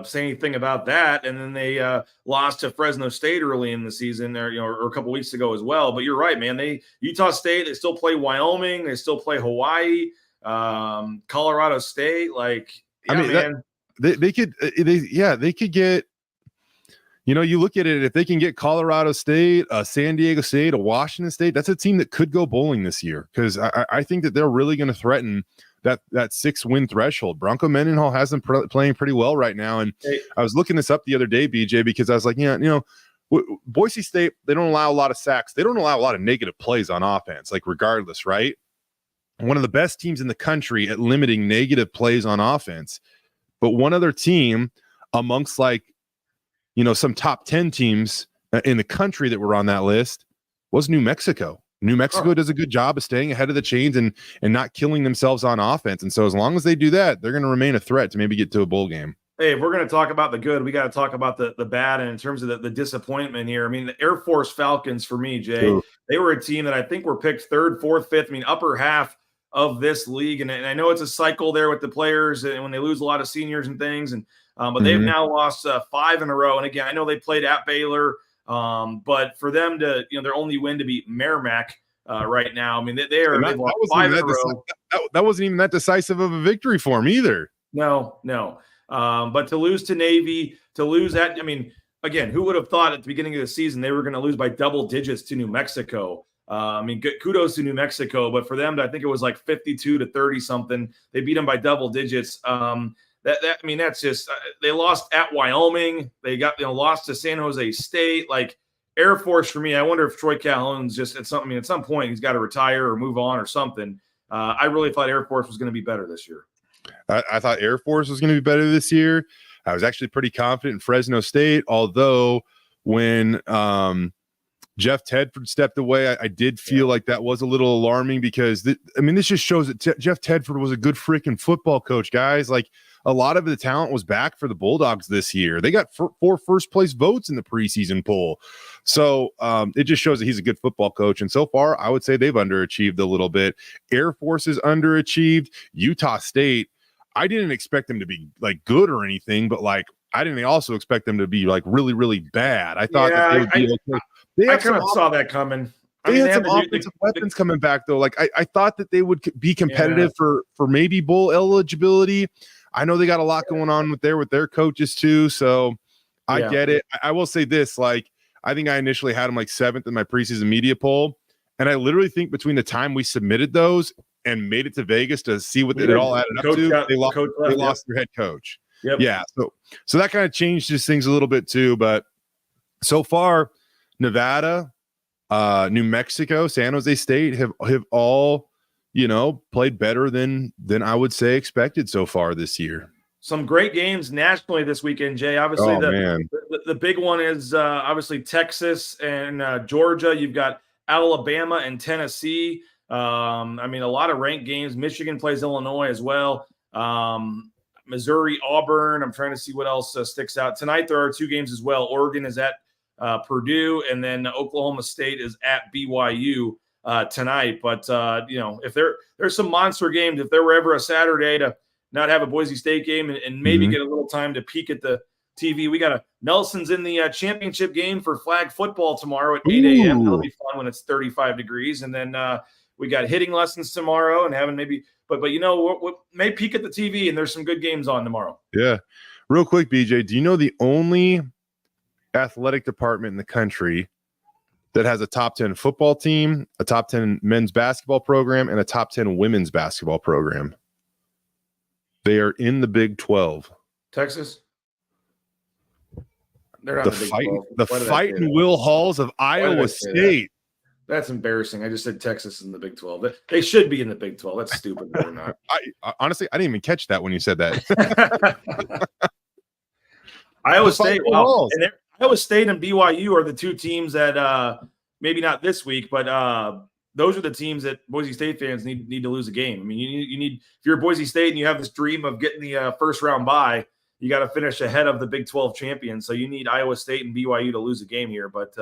say anything about that. And then they lost to Fresno State early in the season, or a couple weeks ago as well. But you're right, man. Utah State, they still play Wyoming. They still play Hawaii, Colorado State. Like, yeah, I mean, man. They could get. You know, you look at it, if they can get Colorado State, San Diego State, a Washington State, that's a team that could go bowling this year, because I think that they're really going to threaten that 6-win threshold. Bronco Mendenhall has them playing pretty well right now. And I was looking this up the other day, BJ, because I was like, Boise State, they don't allow a lot of sacks. They don't allow a lot of negative plays on offense, like regardless, right? One of the best teams in the country at limiting negative plays on offense. But one other team amongst some top 10 teams in the country that were on that list was New Mexico. New Mexico does a good job of staying ahead of the chains and not killing themselves on offense. And so as long as they do that, they're going to remain a threat to maybe get to a bowl game. Hey, if we're going to talk about the good, we got to talk about the bad. And in terms of the disappointment here, I mean, the Air Force Falcons, for me, Jay, they were a team that I think were picked 3rd, 4th, 5th, I mean, upper half of this league. And I know it's a cycle there with the players and when they lose a lot of seniors and things. But they've now lost 5 in a row. And again, I know they played at Baylor, but for them to, their only win to beat Merrimack right now, I mean, they've lost 5 in a row. That wasn't even that decisive of a victory for them either. No. But to lose to Navy, to lose that, I mean, again, who would have thought at the beginning of the season they were going to lose by double digits to New Mexico? I mean, kudos to New Mexico, but for them, I think it was like 52-30 something. They beat them by double digits. That's just they lost at Wyoming. They got lost to San Jose State. Like Air Force for me, I wonder if Troy Calhoun's just at some point he's got to retire or move on or something. I really thought Air Force was going to be better this year. I thought Air Force was going to be better this year. I was actually pretty confident in Fresno State, although when Jeff Tedford stepped away, I did feel like that was a little alarming because this just shows that Jeff Tedford was a good freaking football coach, guys. Like a lot of the talent was back for the Bulldogs this year. They got 4 first-place votes in the preseason poll. So it just shows that he's a good football coach. And so far, I would say they've underachieved a little bit. Air Force is underachieved. Utah State, I didn't expect them to be like good or anything, but like I didn't also expect them to be like really, really bad. I thought that they would be okay. I kind of saw that coming. They had some offensive weapons coming back, though. Like I thought that they would be competitive for maybe bowl eligibility. I know they got a lot going on with their coaches too, so I get it. I will say this: like I think I initially had them like 7th in my preseason media poll, and I literally think between the time we submitted those and made it to Vegas to see what it all added up to, they lost their head coach. Yep. Yeah, so that kind of changes things a little bit too. But so far, Nevada, New Mexico, San Jose State have all played better than I would say expected so far this year. Some great games nationally this weekend, Jay. Obviously, the big one is obviously Texas and Georgia. You've got Alabama and Tennessee. A lot of ranked games. Michigan plays Illinois as well. Missouri, Auburn. I'm trying to see what else sticks out. Tonight there are 2 games as well. Oregon is at Purdue, and then Oklahoma State is at BYU tonight. But if there's some monster games, if there were ever a Saturday to not have a Boise State game and maybe get a little time to peek at the TV, we got Nelson's in the championship game for flag football tomorrow at 8 a.m. That'll be fun when it's 35 degrees, and then we got hitting lessons tomorrow and having maybe. But we may peek at the TV and there's some good games on tomorrow. Yeah, real quick, BJ, do you know the only athletic department in the country that has a top 10 football team, a top 10 men's basketball program, and a top 10 women's basketball program? They are in the Big 12. Texas? They're not the fighting Will Halls of Iowa State. That's embarrassing. I just said Texas in the Big 12. They should be in the Big 12. That's stupid. They're not. I honestly, I didn't even catch that when you said that. Iowa State. Wow. And Iowa State and BYU are the 2 teams that maybe not this week, but those are the teams that Boise State fans need to lose a game. I mean, you need if you're Boise State and you have this dream of getting the first round bye, you got to finish ahead of the Big 12 champions. So you need Iowa State and BYU to lose a game here. But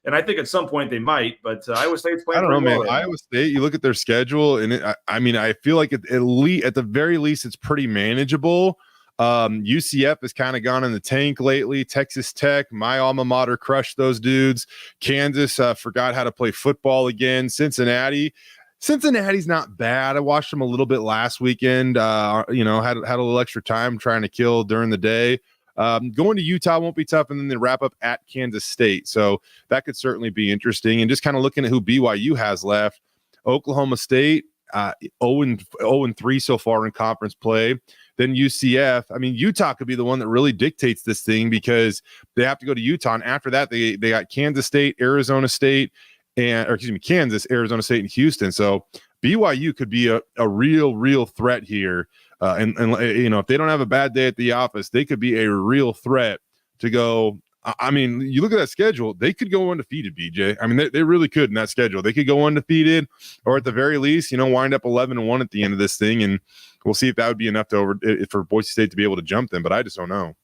and I think at some point they might. But Iowa State's playing. I don't know, man. Well Iowa State. You look at their schedule, and I feel like at the very least, it's pretty manageable. UCF has kind of gone in the tank lately. Texas Tech, my alma mater, crushed those dudes. Kansas forgot how to play football again. Cincinnati's not bad. I watched them a little bit last weekend. Had a little extra time trying to kill during the day. Going to Utah won't be tough, and then they wrap up at Kansas State. So that could certainly be interesting. And just kind of looking at who BYU has left, Oklahoma State, 0-3 so far in conference play. Then UCF. I mean, Utah could be the one that really dictates this thing because they have to go to Utah. And after that, they got Kansas State, Arizona State, Kansas, Arizona State, and Houston. So BYU could be a real threat here. And if they don't have a bad day at the office, they could be a real threat to go. I mean, you look at that schedule, they could go undefeated, BJ. I mean, they really could in that schedule. They could go undefeated, or at the very least, wind up 11-1 at the end of this thing. And we'll see if that would be enough for Boise State to be able to jump them. But I just don't know.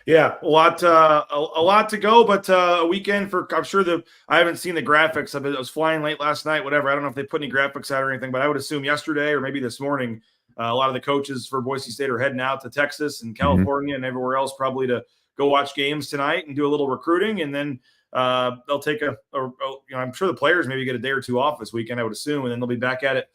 Yeah, a lot to go, but a weekend for, I'm sure I haven't seen the graphics of it. It was flying late last night, whatever. I don't know if they put any graphics out or anything, but I would assume yesterday or maybe this morning, a lot of the coaches for Boise State are heading out to Texas and California and everywhere else probably to go watch games tonight and do a little recruiting. And then they'll take I'm sure the players maybe get a day or two off this weekend, I would assume, and then they'll be back at it.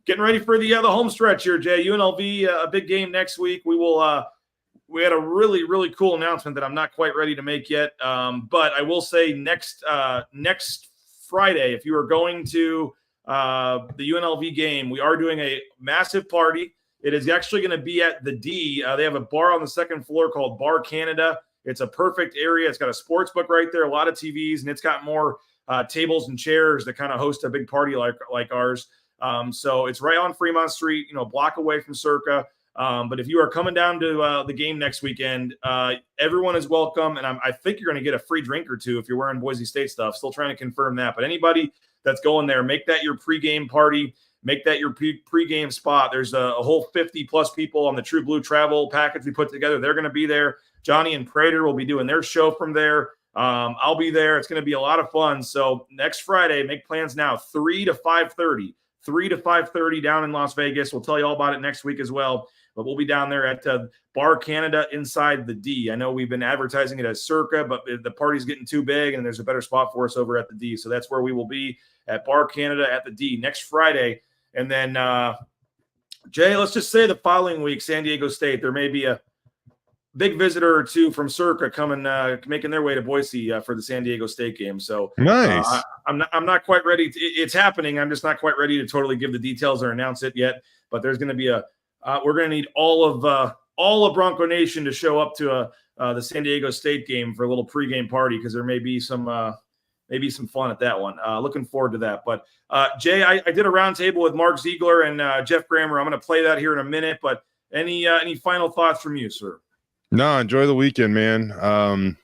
Getting ready for the home stretch here, Jay. UNLV, a big game next week. We had a really, really cool announcement that I'm not quite ready to make yet. But I will say next Friday, if you are going to the UNLV game, we are doing a massive party. It is actually going to be at the D. They have a bar on the second floor called Bar Canada. It's a perfect area. It's got a sports book right there, a lot of TVs, and it's got more tables and chairs that kind of host a big party like ours. So it's right on Fremont Street, a block away from Circa. But if you are coming down to the game next weekend, everyone is welcome. And I think you're going to get a free drink or two if you're wearing Boise State stuff. Still trying to confirm that. But anybody that's going there, make that your pregame party. Make that your pregame spot. There's a whole 50-plus people on the True Blue travel package we put together. They're going to be there. Johnny and Prater will be doing their show from there. I'll be there. It's going to be a lot of fun. So next Friday, make plans now, 3 to 5:30. 3 to 5:30 down in Las Vegas. We'll tell you all about it next week as well. But we'll be down there at Bar Canada inside the D. I know we've been advertising it as Circa, but the party's getting too big, and there's a better spot for us over at the D. So that's where we will be at Bar Canada at the D next Friday. And then, Jay, let's just say the following week, San Diego State, there may be a big visitor or two from Circa coming, making their way to Boise for the San Diego State game. So nice. I'm not quite ready. It's happening. I'm just not quite ready to totally give the details or announce it yet. But there's going to be we're going to need all of Bronco Nation to show up to the San Diego State game for a little pregame party because there may be some fun at that one. Looking forward to that. But Jay, I did a roundtable with Mark Ziegler and Jeff Grammer. I'm going to play that here in a minute. But any final thoughts from you, sir? No, enjoy the weekend, man.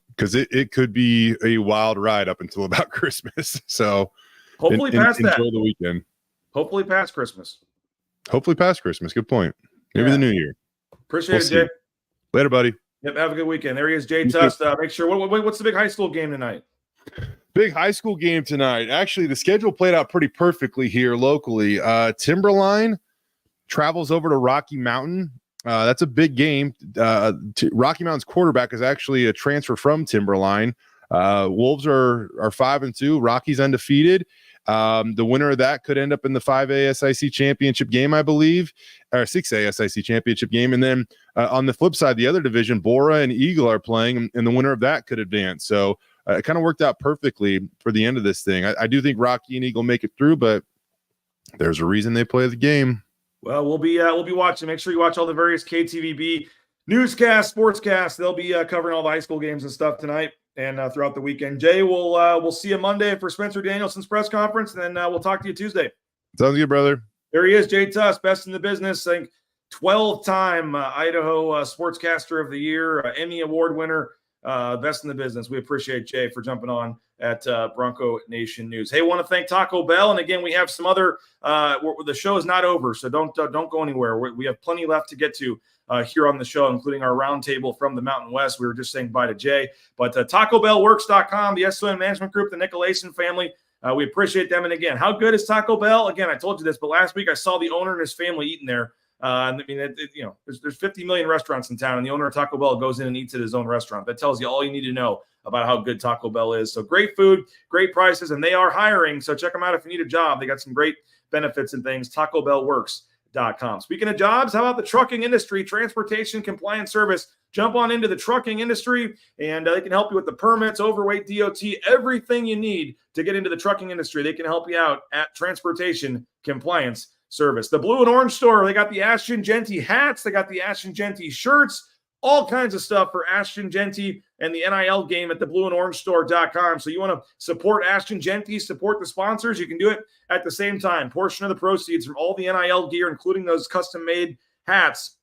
Because it could be a wild ride up until about Christmas. So hopefully past that. Enjoy the weekend. Hopefully past Christmas. Good point. Maybe the new year. Appreciate it, Jay. Later, buddy. Yep, have a good weekend. There he is, Jay Tust. Make sure. What's the big high school game tonight? Big high school game tonight. Actually, the schedule played out pretty perfectly here locally. Timberline travels over to Rocky Mountain. That's a big game. Rocky Mountain's quarterback is actually a transfer from Timberline. Wolves are 5-2. Rocky's undefeated. The winner of that could end up in the 5A SIC championship game, I believe, or 6A SIC championship game. And then on the flip side, the other division, Bora and Eagle are playing, and the winner of that could advance. So it kind of worked out perfectly for the end of this thing. I do think Rocky and Eagle make it through, but there's a reason they play the game. Well, we'll be watching. Make sure you watch all the various KTVB newscasts, sportscasts. They'll be covering all the high school games and stuff tonight and throughout the weekend. Jay, we'll see you Monday for Spencer Danielson's press conference, and then we'll talk to you Tuesday. Sounds good, brother. There he is, Jay Tust, best in the business. I think 12-time Idaho Sportscaster of the Year, Emmy Award winner. best in the business. We appreciate Jay for jumping on at Bronco Nation News. Hey, want to thank Taco Bell. And again, we have some other the show is not over, so don't go anywhere. We have plenty left to get to here on the show, including our roundtable from the Mountain West. We were just saying bye to Jay. But TacoBellWorks.com, the SON Management Group, the Nicolason family, we appreciate them. And again, how good is Taco Bell? Again, I told you this, but last week I saw the owner and his family eating there. I mean, there's 50 million restaurants in town, and the owner of Taco Bell goes in and eats at his own restaurant. That tells you all you need to know about how good Taco Bell is. So great food, great prices, and they are hiring. So check them out if you need a job. They got some great benefits and things. TacoBellWorks.com. Speaking of jobs, how about the trucking industry, transportation compliance service? Jump on into the trucking industry, and they can help you with the permits, overweight, DOT, everything you need to get into the trucking industry. They can help you out at Transportation Compliance Service. The Blue and Orange Store, they got the Ashton Jeanty hats, they got the Ashton Jeanty shirts, all kinds of stuff for Ashton Jeanty and the NIL game at the blueandorangestore.com. So you want to support Ashton Jeanty, support the sponsors, you can do it at the same time. Portion of the proceeds from all the NIL gear, including those custom-made hats,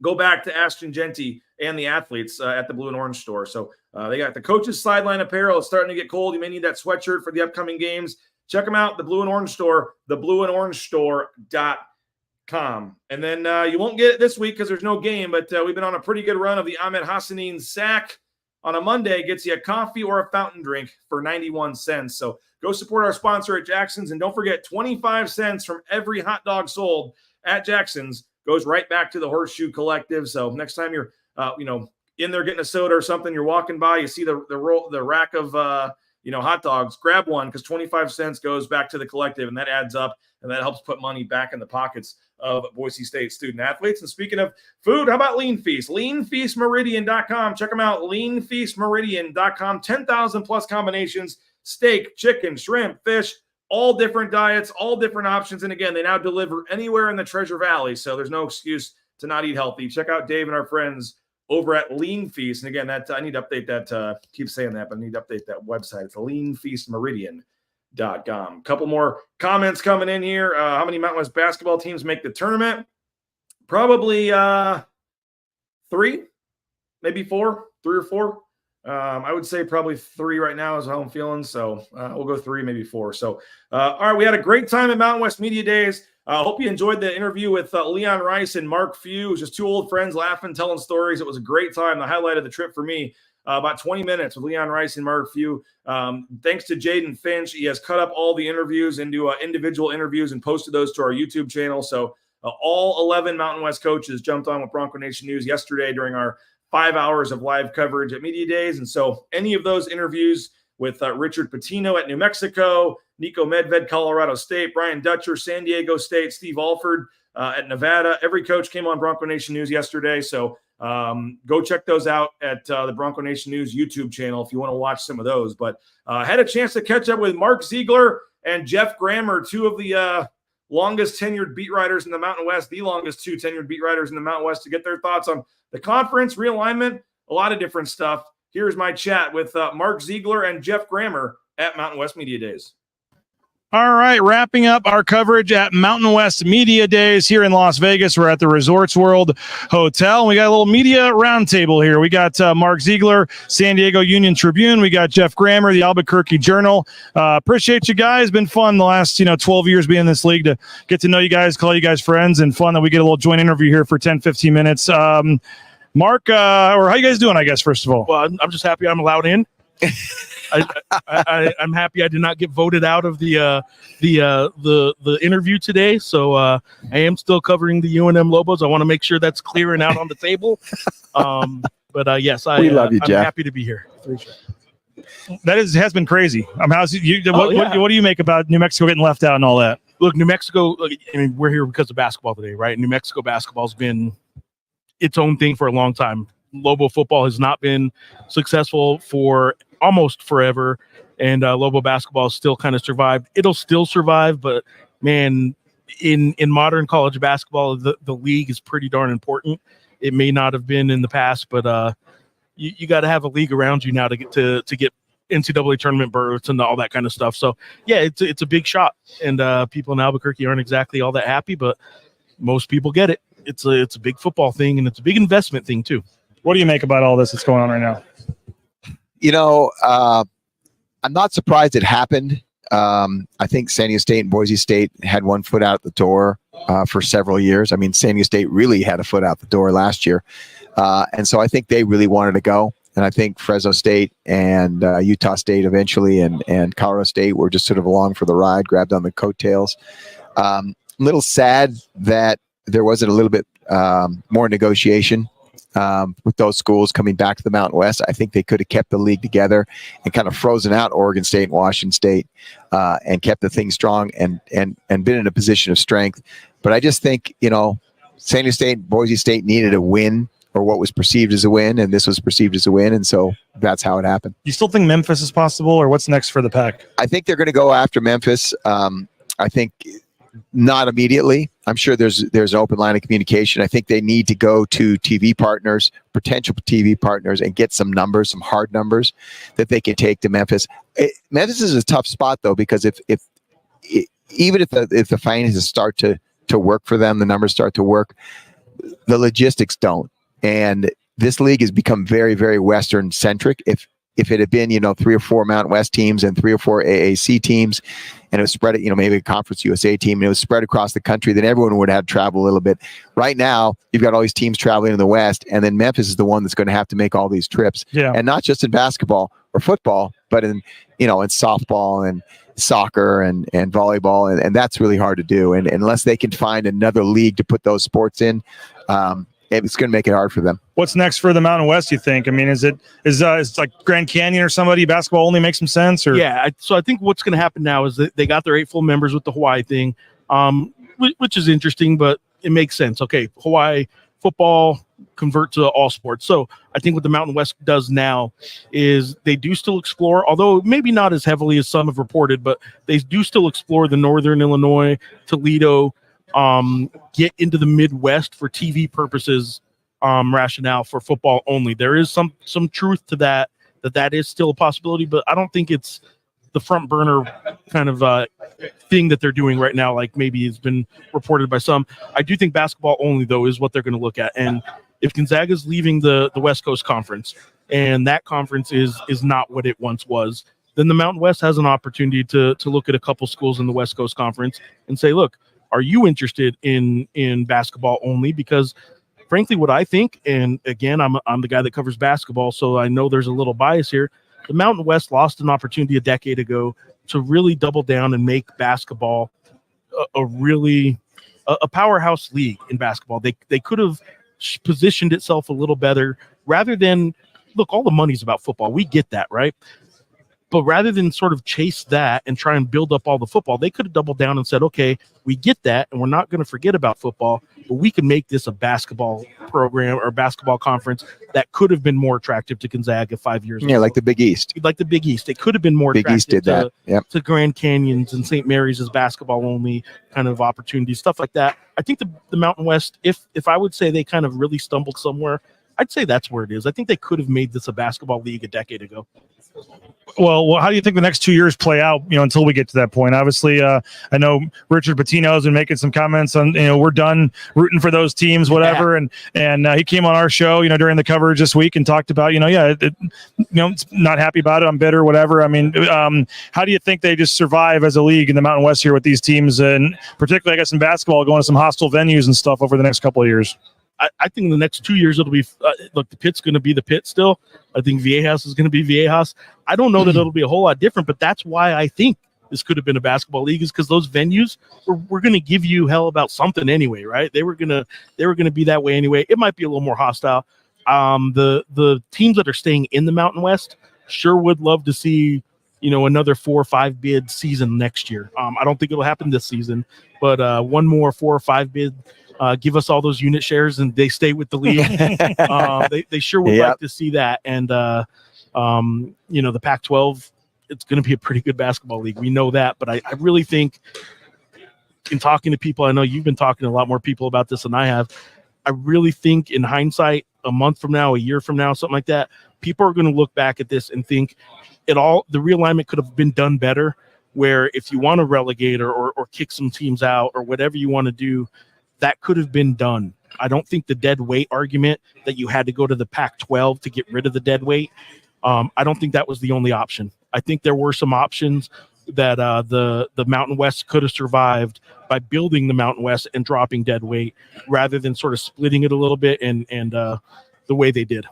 go back to Ashton Jeanty and the athletes at the Blue and Orange Store. So they got the coaches' sideline apparel. It's starting to get cold. You may need that sweatshirt for the upcoming games. Check them out, the Blue and Orange Store, theblueandorangestore.com. And then you won't get it this week because there's no game, but we've been on a pretty good run of the Ahmed Hassanin sack. On a Monday, gets you a coffee or a fountain drink for 91 cents. So go support our sponsor at Jackson's. And don't forget, 25 cents from every hot dog sold at Jackson's goes right back to the Horseshoe Collective. So next time you're, in there getting a soda or something, you're walking by, you see the rack of, hot dogs, grab one because 25 cents goes back to the collective, and that adds up, and that helps put money back in the pockets of Boise State student athletes. And speaking of food, how about Lean Feast? LeanFeastMeridian.com. Check them out, LeanFeastMeridian.com. 10,000 plus combinations, steak, chicken, shrimp, fish, all different diets, all different options. And again, they now deliver anywhere in the Treasure Valley, so there's no excuse to not eat healthy. Check out Dave and our friends over at Lean Feast. And again, that I need to update that. Keep saying that, but I need to update that website. It's leanfeastmeridian.com. Couple more comments coming in here. How many Mountain West basketball teams make the tournament? Probably 3, maybe 4, 3 or 4. I would say probably 3 right now is how I'm feeling. So we'll go 3, maybe 4. So, all right, we had a great time at Mountain West Media Days. I hope you enjoyed the interview with Leon Rice and Mark Few. It was just 2 old friends laughing, telling stories. It was a great time. The highlight of the trip for me, about 20 minutes with Leon Rice and Mark Few. Thanks to Jaden Finch. He has cut up all the interviews into individual interviews and posted those to our YouTube channel. So all 11 Mountain West coaches jumped on with Bronco Nation News yesterday during our 5 hours of live coverage at Media Days. And so any of those interviews with Richard Pitino at New Mexico, Nico Medved, Colorado State, Brian Dutcher, San Diego State, Steve Alford at Nevada. Every coach came on Bronco Nation News yesterday. So go check those out at the Bronco Nation News YouTube channel if you want to watch some of those. But I had a chance to catch up with Mark Ziegler and Jeff Grammer, 2 of the longest tenured beat writers in the Mountain West, the longest 2 tenured beat writers in the Mountain West, to get their thoughts on the conference, realignment, a lot of different stuff. Here's my chat with Mark Ziegler and Jeff Grammer at Mountain West Media Days. All right, wrapping up our coverage at Mountain West Media Days here in Las Vegas. We're at the Resorts World Hotel. We got a little media roundtable here. We got Mark Ziegler, San Diego Union Tribune. We got Jeff Grammer, the Albuquerque Journal. Appreciate you guys. Been fun the last 12 years being in this league to get to know you guys, call you guys friends, and fun that we get a little joint interview here for 10, 15 minutes. Mark, or how you guys doing, I guess, first of all? Well, I'm just happy I'm allowed in. I'm happy I did not get voted out of the interview today. So I am still covering the UNM Lobos. I want to make sure that's clear and out on the table. But yes, we love you, I'm Jeff. happy to be here. That has been crazy. What do you make about New Mexico getting left out and all that? Look, New Mexico, we're here because of basketball today, right? New Mexico basketball has been its own thing for a long time. Lobo football has not been successful for almost forever, and Lobo basketball still kind of survived. It'll still survive, but man, in modern college basketball, the league is pretty darn important. It may not have been in the past, but you got to have a league around you now to get NCAA tournament berths and all that kind of stuff. So yeah, it's a big shot, and people in Albuquerque aren't exactly all that happy, but most people get it. It's a big football thing, and it's a big investment thing too. What do you make about all this that's going on right now? I'm not surprised it happened. I think San Diego State and Boise State had one foot out the door for several years. I mean, San Diego State really had a foot out the door last year. And so I think they really wanted to go. And I think Fresno State and Utah State eventually and Colorado State were just sort of along for the ride, grabbed on the coattails. A little sad that there wasn't a little bit more negotiation with those schools coming back to the Mountain West. I think they could have kept the league together and kind of frozen out Oregon State and Washington State and kept the thing strong and been in a position of strength. But I just think, San Diego State, Boise State needed a win, or what was perceived as a win, and this was perceived as a win, and so that's how it happened. You still think Memphis is possible, or what's next for the Pac? I think they're going to go after Memphis. I think not immediately. I'm sure there's an open line of communication. I think they need to go to TV partners, potential TV partners, and get some numbers, some hard numbers that they can take to Memphis. Memphis is a tough spot though, because if the finances start to work for them, the numbers start to work, the logistics don't. And this league has become very, very Western centric. If it had been, 3 or 4 Mountain West teams and 3 or 4 AAC teams, and it was spread, maybe a Conference USA team, and it was spread across the country, then everyone would have to travel a little bit. Right now, you've got all these teams traveling in the West, and then Memphis is the one that's going to have to make all these trips. Yeah. And not just in basketball or football, but in softball and soccer and volleyball, and that's really hard to do. And unless they can find another league to put those sports in, it's going to make it hard for them. What's next for the Mountain West, you think? I mean, is like Grand Canyon or somebody, basketball only makes some sense? Or Yeah, so I think what's going to happen now is that they got their 8 full members with the Hawaii thing, which is interesting, but it makes sense. Okay, Hawaii football convert to all sports. So I think what the Mountain West does now is they do still explore, although maybe not as heavily as some have reported, but they do still explore the Northern Illinois, Toledo, get into the Midwest for TV purposes, rationale for football only. There is some truth to that is still a possibility, but I don't think it's the front burner kind of thing that they're doing right now, like maybe it's been reported by some. I do think basketball only, though, is what they're going to look at. And if Gonzaga's leaving the West Coast Conference, and that conference is not what it once was, then the Mountain West has an opportunity to look at a couple schools in the West Coast Conference and say, look, are you interested in basketball only? Because frankly, what I think, and again, I'm the guy that covers basketball, so I know there's a little bias here. The Mountain West lost an opportunity a decade ago to really double down and make basketball a powerhouse league in basketball. They could have positioned itself a little better rather than, look, all the money's about football. We get that, right? But rather than sort of chase that and try and build up all the football, they could have doubled down and said, okay, we get that, and we're not going to forget about football, but we can make this a basketball program or basketball conference that could have been more attractive to Gonzaga 5 years ago. Yeah, like the Big East. Like the Big East. It could have been more Big East did that. Yep. To Grand Canyons and St. Mary's as basketball-only kind of opportunities, stuff like that. I think the Mountain West, if I would say they kind of really stumbled somewhere, I'd say that's where it is. I think they could have made this a basketball league a decade ago. Well, how do you think the next 2 years play out, until we get to that point? Obviously, I know Richard Pitino has been making some comments on, we're done rooting for those teams, whatever. Yeah. And he came on our show, during the coverage this week and talked about, it's not happy about it. I'm bitter, whatever. I mean, how do you think they just survive as a league in the Mountain West here with these teams, and particularly, I guess, in basketball, going to some hostile venues and stuff over the next couple of years? I think in the next 2 years, it'll be look, the Pit's going to be the Pit still. I think Viejas is going to be Viejas. I don't know that it'll be a whole lot different, but that's why I think this could have been a basketball league, is because those venues were going to give you hell about something anyway, right? They were gonna be that way anyway. It might be a little more hostile. The teams that are staying in the Mountain West sure would love to see another 4 or 5 bid season next year. I don't think it'll happen this season, but one more 4 or 5 bid. Give us all those unit shares and they stay with the league. They sure would like to see that. And, the Pac-12, it's going to be a pretty good basketball league. We know that, but I really think, in talking to people, I know you've been talking to a lot more people about this than I have. I really think in hindsight, a month from now, a year from now, something like that, people are going to look back at this and think the realignment could have been done better, where if you want to relegate or kick some teams out or whatever you want to do, that could have been done. I don't think the dead weight argument that you had to go to the Pac-12 to get rid of the dead weight, I don't think that was the only option. I think there were some options that the Mountain West could have survived by building the Mountain West and dropping dead weight rather than sort of splitting it a little bit and the way they did.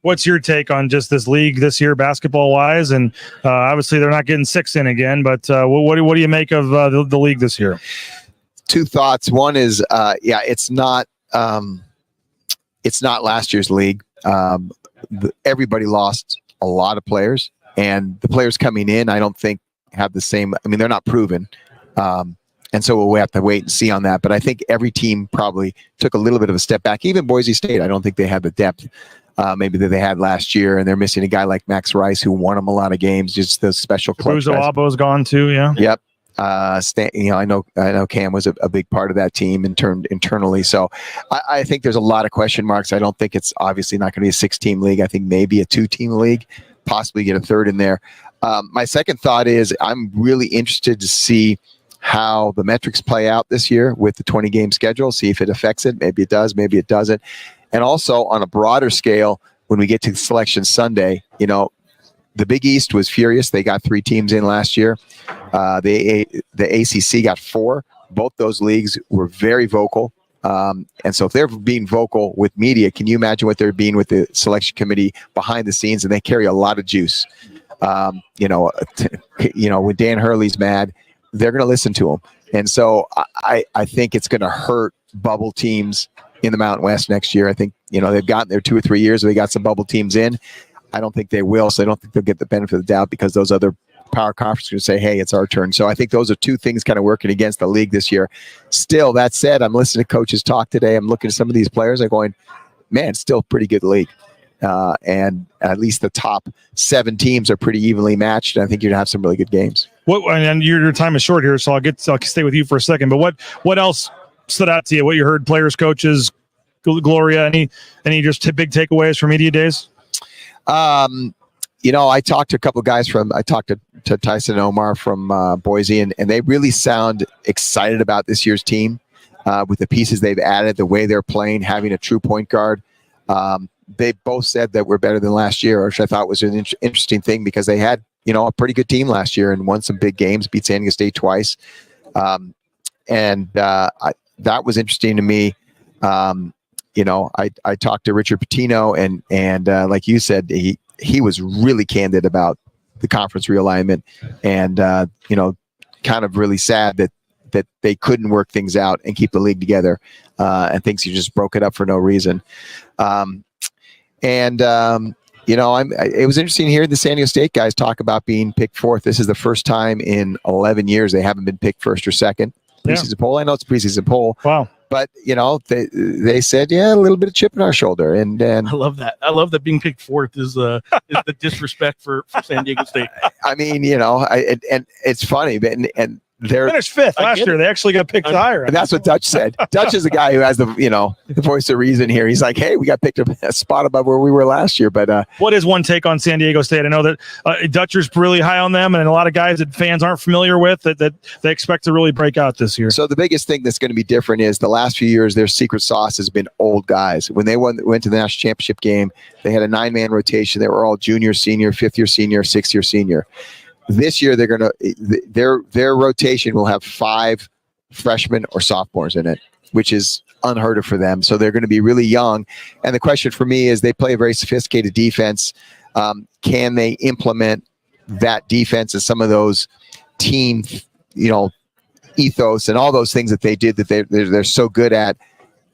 What's your take on just this league this year, basketball wise? And obviously they're not getting 6 in again, but what do you make of the league this year? Two thoughts. One is, it's not last year's league. Everybody lost a lot of players, and the players coming in, I don't think have the same. I mean, they're not proven. And so we'll have to wait and see on that. But I think every team probably took a little bit of a step back. Even Boise State, I don't think they had the depth maybe that they had last year, and they're missing a guy like Max Rice who won them a lot of games. Just those special clutch guys. Abo's gone too, yeah. Yep. I know Cam was a big part of that team internally. So I think there's a lot of question marks. I don't think it's obviously not going to be a 6-team league. I think maybe a 2-team league, possibly get a third in there. My second thought is I'm really interested to see how the metrics play out this year with the 20-game schedule, see if it affects it. Maybe it does, maybe it doesn't. And also on a broader scale, when we get to Selection Sunday, the Big East was furious. They got 3 teams in last year. The ACC got 4. Both those leagues were very vocal. And so if they're being vocal with media, can you imagine what they're being with the selection committee behind the scenes? And they carry a lot of juice. When Dan Hurley's mad, they're going to listen to him. And so I think it's going to hurt bubble teams in the Mountain West next year. I think, they've gotten there 2 or 3 years. They got some bubble teams in. I don't think they will. So I don't think they'll get the benefit of the doubt because those other power conferences are going to say, hey, it's our turn. So I think those are 2 things kind of working against the league this year. Still, that said, I'm listening to coaches talk today. I'm looking at some of these players. I'm going, man, it's still a pretty good league. And at least the top 7 teams are pretty evenly matched. And I think you're going to have some really good games. And your time is short here, so I'll stay with you for a second. But what else stood out to you? What you heard, players, coaches, Gloria, any just big takeaways from media days? I talked to a couple of guys I talked to Tyson and Omar from Boise, and they really sound excited about this year's team with the pieces they've added, the way they're playing, having a true point guard. They both said that we're better than last year, which I thought was an interesting thing because they had, a pretty good team last year and won some big games, beat San Diego State twice. That was interesting to me. I talked to Richard Pitino and like you said, he was really candid about the conference realignment and, kind of really sad that they couldn't work things out and keep the league together and thinks you just broke it up for no reason. It was interesting hearing the San Diego State guys talk about being picked 4th. This is the first time in 11 years they haven't been picked 1st or 2nd. Preseason poll. I know it's a preseason poll. Wow. But, they said, a little bit of chip in our shoulder. And I love that. I love that being picked 4th is the disrespect for San Diego State. I mean, and it's funny, but and they're finished 5th last year. They actually got picked higher. And that's what Dutch said. Dutch is the guy who has the voice of reason here. He's like, hey, we got picked up a spot above where we were last year. But what is one take on San Diego State? I know that Dutcher's really high on them, and a lot of guys that fans aren't familiar with that they expect to really break out this year. So the biggest thing that's going to be different is the last few years, their secret sauce has been old guys. When they went to the national championship game, they had a 9-man rotation. They were all junior, senior, 5th-year senior, 6th-year senior. This year, they're going to their rotation will have 5 freshmen or sophomores in it, which is unheard of for them. So they're going to be really young. And the question for me is, they play a very sophisticated defense. Can they implement that defense and some of those team, ethos and all those things that they did that they're so good at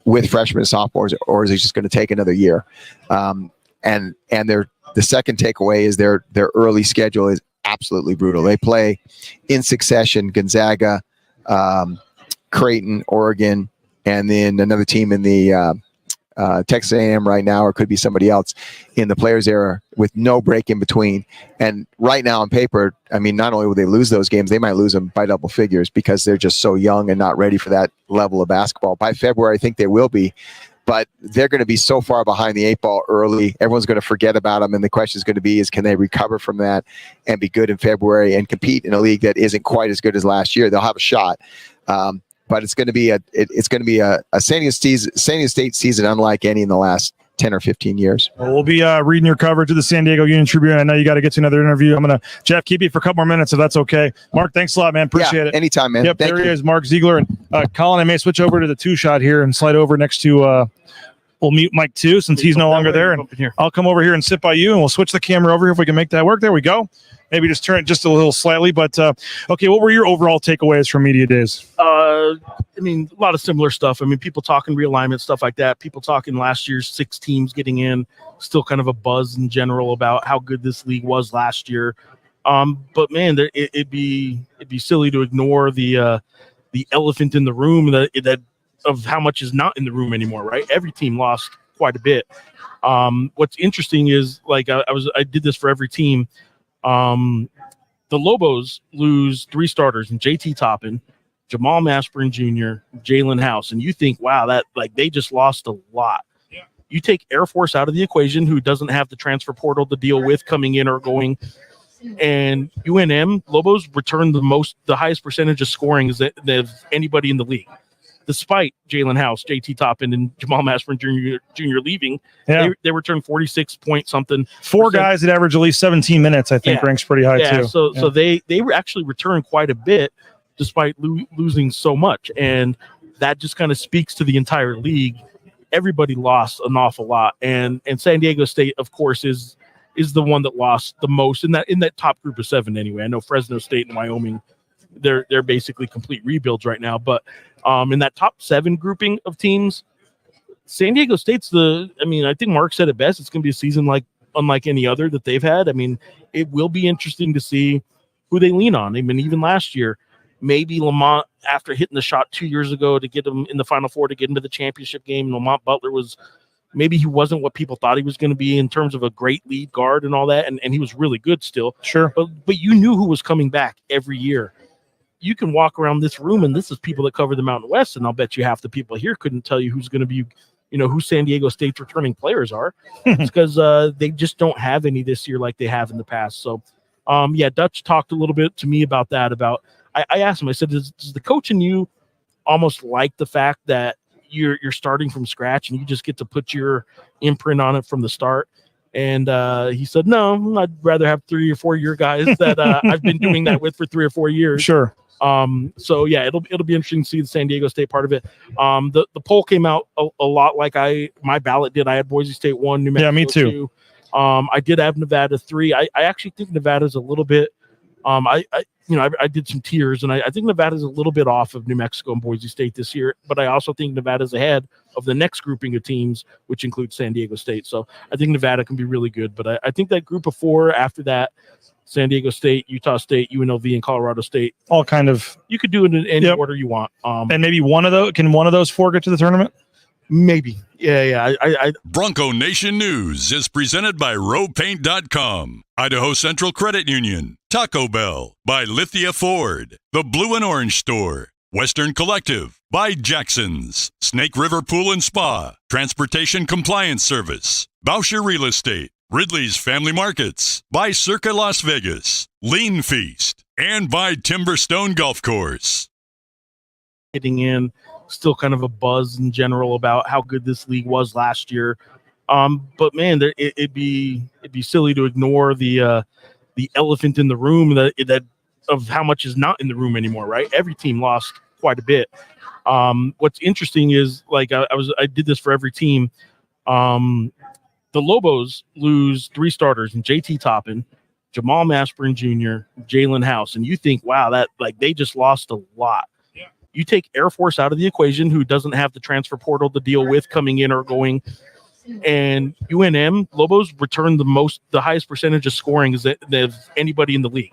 with freshmen and sophomores, or is it just going to take another year? And the second takeaway is their early schedule is absolutely brutal. They play in succession: Gonzaga, Creighton, Oregon, and then another team in the Texas A&M right now, or could be somebody else in the Players era, with no break in between. And right now on paper, I mean, not only will they lose those games, they might lose them by double figures because they're just so young and not ready for that level of basketball. By February, I think they will be. But they're going to be so far behind the 8 ball early. Everyone's going to forget about them. And the question is going to be, can they recover from that and be good in February and compete in a league that isn't quite as good as last year? They'll have a shot. But it's going to be a San Diego State season unlike any in the last 10 or 15 years. Well, we'll be reading your coverage of the San Diego Union Tribune. I know you got to get to another interview. I'm going to, Jeff, keep you for a couple more minutes if that's okay. Mark, thanks a lot, man. Appreciate it. Anytime, man. Yep, Thank there you. he is, Mark Ziegler. And Colin, I may switch over to the two-shot here and slide over next to we'll mute Mike too, since he's no longer there. And I'll come over here and sit by you, and we'll switch the camera over here if we can make that work. There we go. Maybe just turn it just a little slightly. But, okay, what were your overall takeaways from media days? I mean, a lot of similar stuff. I mean, people talking realignment, stuff like that. People talking last year's 6 teams getting in. Still kind of a buzz in general about how good this league was last year. But, man, it'd be silly to ignore the elephant in the room that of how much is not in the room anymore, right? Every team lost quite a bit. What's interesting is, like, I did this for every team. The Lobos lose 3 starters in JT Toppin, Jamal Mashburn Jr., Jalen House, and you think, wow, that like they just lost a lot. Yeah. You take Air Force out of the equation, who doesn't have the transfer portal to deal with coming in or going, and UNM Lobos returned the highest percentage of scoring of anybody in the league. Despite Jalen House, JT Toppin, and Jamal Mashburn Jr. leaving, they returned 46 point something. 4 guys that average at least 17 minutes, I think, ranks pretty high too. So they were actually returned quite a bit despite losing so much, and that just kind of speaks to the entire league. Everybody lost an awful lot, and San Diego State, of course, is the one that lost the most in that top group of 7 anyway. I know Fresno State and Wyoming, they're basically complete rebuilds right now, but in that top 7 grouping of teams, San Diego State's I think Mark said it best. It's going to be a season unlike any other that they've had. I mean, it will be interesting to see who they lean on. I mean, even last year, maybe Lamont, after hitting the shot 2 years ago to get him in the Final Four to get into the championship game, Lamont Butler maybe he wasn't what people thought he was going to be in terms of a great lead guard and all that, and he was really good still. Sure. But you knew who was coming back every year. You can walk around this room, and this is people that cover the Mountain West, and I'll bet you half the people here couldn't tell you who's going to be, who San Diego State's returning players are. It's because they just don't have any this year like they have in the past. So, Dutch talked a little bit to me about that. I asked him, I said, does the coach in you almost like the fact that you're starting from scratch and you just get to put your imprint on it from the start? And he said, no, I'd rather have 3 or 4 year guys that I've been doing that with for 3 or 4 years. Sure. It'll be interesting to see the San Diego State part of it. The poll came out a lot like my ballot did. I had Boise State 1, New Mexico. Yeah, me too. 2. I did have Nevada 3. I actually think Nevada's a little bit. I did some tiers, and I think Nevada's a little bit off of New Mexico and Boise State this year, but I also think Nevada's ahead of the next grouping of teams, which includes San Diego State. So I think Nevada can be really good, but I think that group of 4 after that, San Diego State, Utah State, UNLV, and Colorado State, all kind of, you could do it in any order you want. And maybe one of those 4 get to the tournament? Maybe. Yeah. Bronco Nation News is presented by rowpaint.com, Idaho Central Credit Union, Taco Bell, by Lithia Ford, The Blue and Orange Store, Western Collective, by Jackson's, Snake River Pool and Spa, Transportation Compliance Service, Bauscher Real Estate, Ridley's Family Markets, by Circa Las Vegas, Lean Feast, and by Timberstone Golf Course. Getting in, still kind of a buzz in general about how good this league was last year. But man, it'd be silly to ignore the elephant in the room that of how much is not in the room anymore, right? Every team lost quite a bit. What's interesting is, like, I did this for every team. The Lobos lose 3 starters in JT Toppin, Jamal Mashburn Jr., Jalen House, and you think, wow, that like they just lost a lot. Yeah. You take Air Force out of the equation, who doesn't have the transfer portal to deal with coming in or going, and UNM Lobos returned the highest percentage of scoring of anybody in the league.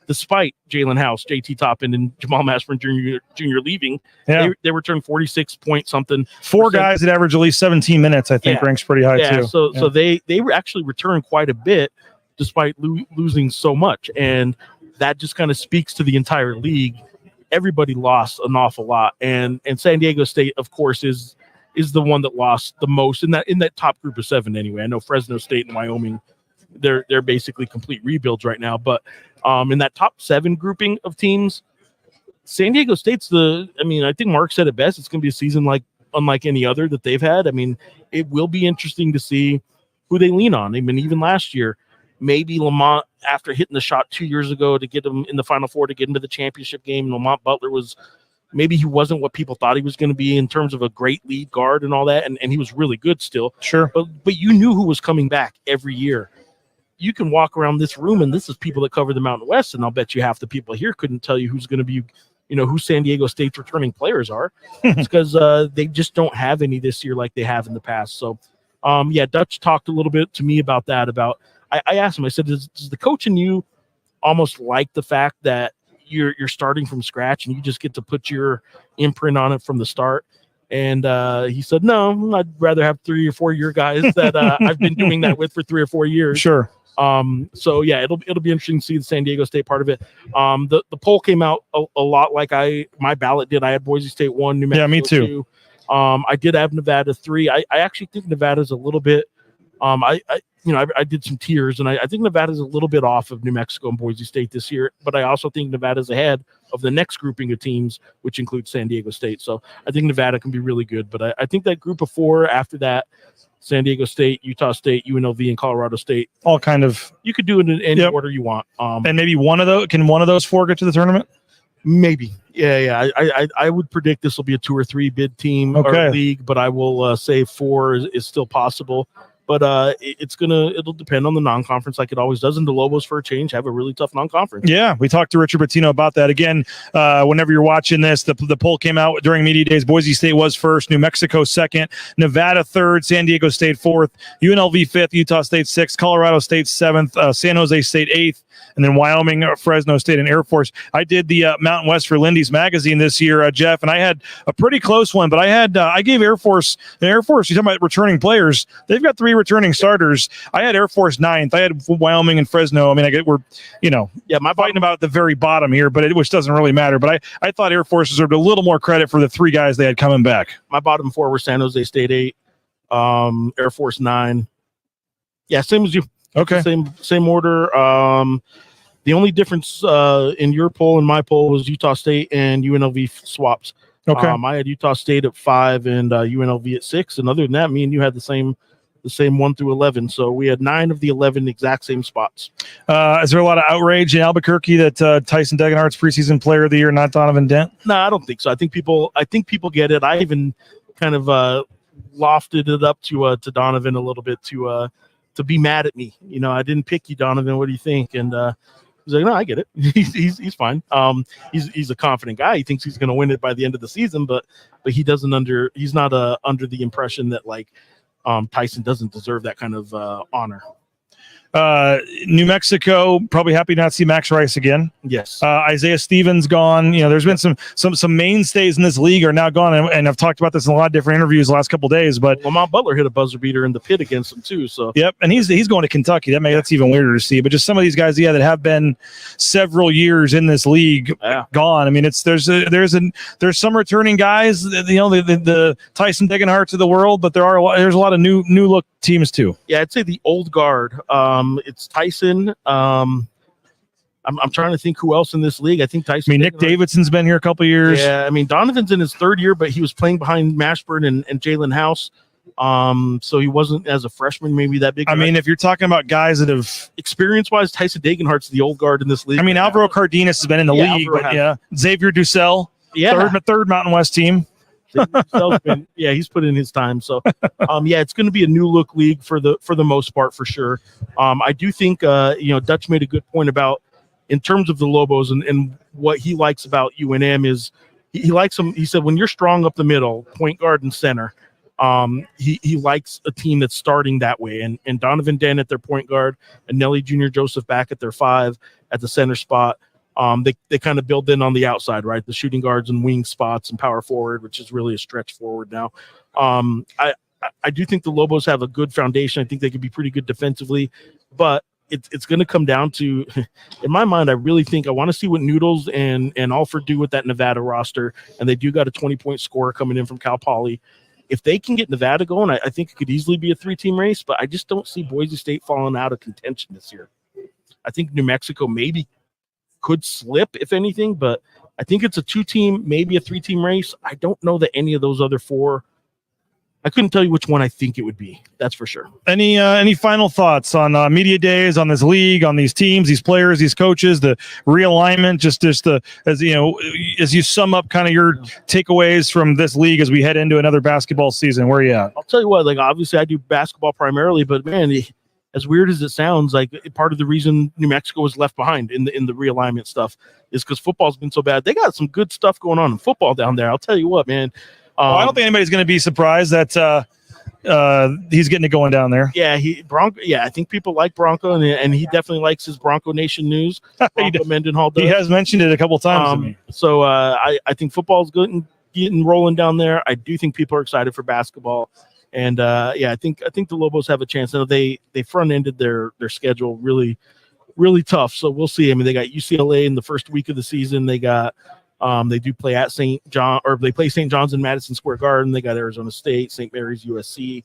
Despite Jalen House, JT Toppin, and Jamal Mashburn Jr. leaving, they returned 46 point something. 4 guys that average at least 17 minutes, I think, ranks pretty high too. So they were actually returned quite a bit despite losing so much, and that just kind of speaks to the entire league. Everybody lost an awful lot, and San Diego State, of course, is the one that lost the most in that top group of 7 anyway. I know Fresno State and Wyoming, they're basically complete rebuilds right now, but in that top 7 grouping of teams, San Diego State's I think Mark said it best. It's going to be a season unlike any other that they've had. I mean, it will be interesting to see who they lean on. I mean, even last year, maybe Lamont, after hitting the shot 2 years ago to get him in the Final Four to get into the championship game, Lamont Butler maybe he wasn't what people thought he was going to be in terms of a great lead guard and all that, and he was really good still. Sure. But you knew who was coming back every year. You can walk around this room, and this is people that cover the Mountain West, and I'll bet you half the people here couldn't tell you who's going to be, who San Diego State's returning players are. It's because they just don't have any this year like they have in the past. So, Dutch talked a little bit to me about that. I asked him, I said, does the coach in you almost like the fact that you're starting from scratch and you just get to put your imprint on it from the start? And he said, no, I'd rather have 3 or 4 year guys that I've been doing that with for 3 or 4 years. Sure. It'll be interesting to see the San Diego State part of it. The poll came out a lot like my ballot did. I had Boise State 1, New Mexico. Yeah, me too. 2. I did have Nevada 3. I actually think Nevada's a little bit. I did some tiers, and I think Nevada's a little bit off of New Mexico and Boise State this year, but I also think Nevada's ahead of the next grouping of teams, which includes San Diego State. So I think Nevada can be really good, but I think that group of 4 after that, San Diego State, Utah State, UNLV, and Colorado State, all kind of, you could do it in any order you want. And maybe one of those 4 get to the tournament? Maybe. Yeah. I would predict this will be a 2 or 3 bid team or league, but I will say 4 is still possible. But it'll depend on the non-conference like it always does. And the Lobos, for a change, have a really tough non-conference. Yeah, we talked to Richard Bettino about that. Again, whenever you're watching this, the poll came out during media days. Boise State was first, New Mexico second, Nevada third, San Diego State fourth, UNLV fifth, Utah State sixth, Colorado State seventh, San Jose State eighth, and then Wyoming, Fresno State, and Air Force. I did the Mountain West for Lindy's magazine this year, Jeff, and I had a pretty close one, but I gave Air Force, you're talking about returning players, they've got 3 returning starters. I had Air Force 9th. I had Wyoming and Fresno. I mean, we're fighting about the very bottom here, which doesn't really matter. But I thought Air Force deserved a little more credit for the 3 guys they had coming back. My bottom 4 were San Jose State 8, Air Force 9. Yeah, same as you. Okay. Same order. The only difference in your poll and my poll was Utah State and UNLV swaps. Okay. I had Utah State at 5 and UNLV at 6. And other than that, me and you had the same 1 through 11. So we had 9 of the 11 exact same spots. Is there a lot of outrage in Albuquerque that Tyson Degenhart's preseason player of the year, not Donovan Dent? No, I don't think so. I think people get it. I even kind of lofted it up to Donovan a little bit to be mad at me. I didn't pick you, Donovan. What do you think? And he's like, no, I get it. He's fine. He's a confident guy. He thinks he's going to win it by the end of the season, but he's not under the impression that Tyson doesn't deserve that kind of honor. New Mexico, probably happy not to see Max Rice again. Yes. Isaiah Stevens gone. There's been some mainstays in this league are now gone, and I've talked about this in a lot of different interviews the last couple of days. But Lamont Butler hit a buzzer beater in the pit against him too. So yep, and he's going to Kentucky. That's even weirder to see. But just some of these guys, that have been several years in this league gone. I mean, there's some returning guys. The Tyson Degenharts of the world, but there's a lot of new look teams too. Yeah, I'd say the old guard. It's Tyson. I'm trying to think who else in this league. I think Tyson. Nick Davidson's been here a couple of years. Yeah, Donovan's in his 3rd year, but he was playing behind Mashburn and Jalen House. So he wasn't, as a freshman, maybe that big. If you're talking about guys that have experience-wise, Tyson Degenhart's the old guard in this league. Alvaro Cardenas has been in the league, but Xavier Dussel, third Mountain West team. He's put in his time. So, it's going to be a new look league for the most part, for sure. I do think, Dutch made a good point about, in terms of the Lobos and what he likes about UNM is he likes them. He said, when you're strong up the middle, point guard and center, he likes a team that's starting that way. And Donovan Dent at their point guard and Nelly Jr. Joseph back at their 5 at the center spot. They kind of build in on the outside, right? The shooting guards and wing spots and power forward, which is really a stretch forward now. I do think the Lobos have a good foundation. I think they could be pretty good defensively, but it's going to come down to, in my mind, I really think I want to see what Noodles and Alford do with that Nevada roster. And they do got a 20-point scorer coming in from Cal Poly. If they can get Nevada going, I think it could easily be a 3-team race, but I just don't see Boise State falling out of contention this year. I think New Mexico maybe could slip, if anything, but I think it's a 2-team, maybe a 3-team race. I don't know that any of those other 4 I couldn't tell you which one I think it would be. That's for sure. Any final thoughts on media days, on this league, on these teams, these players, these coaches, the realignment, just as you sum up kind of your takeaways from this league as we head into another basketball season? Where are you at? I'll tell you what, like, obviously I do basketball primarily, but man, as weird as it sounds, like, part of the reason New Mexico was left behind in the realignment stuff is because football's been so bad. They got some good stuff going on in football down there. I'll tell you what, man. I don't think anybody's going to be surprised that he's getting it going down there. Yeah, Bronco. Yeah, I think people like Bronco, and he definitely likes his Bronco Nation news. Bronco Mendenhall does. He has mentioned it a couple times to me. So I think football's good and getting rolling down there. I do think people are excited for basketball, and I think the Lobos have a chance. Now they front ended their schedule really, really tough. So we'll see. I mean, they got UCLA in the first week of the season. They got. They do play at St. John, or they play St. John's in Madison Square Garden. They got Arizona State, St. Mary's, USC.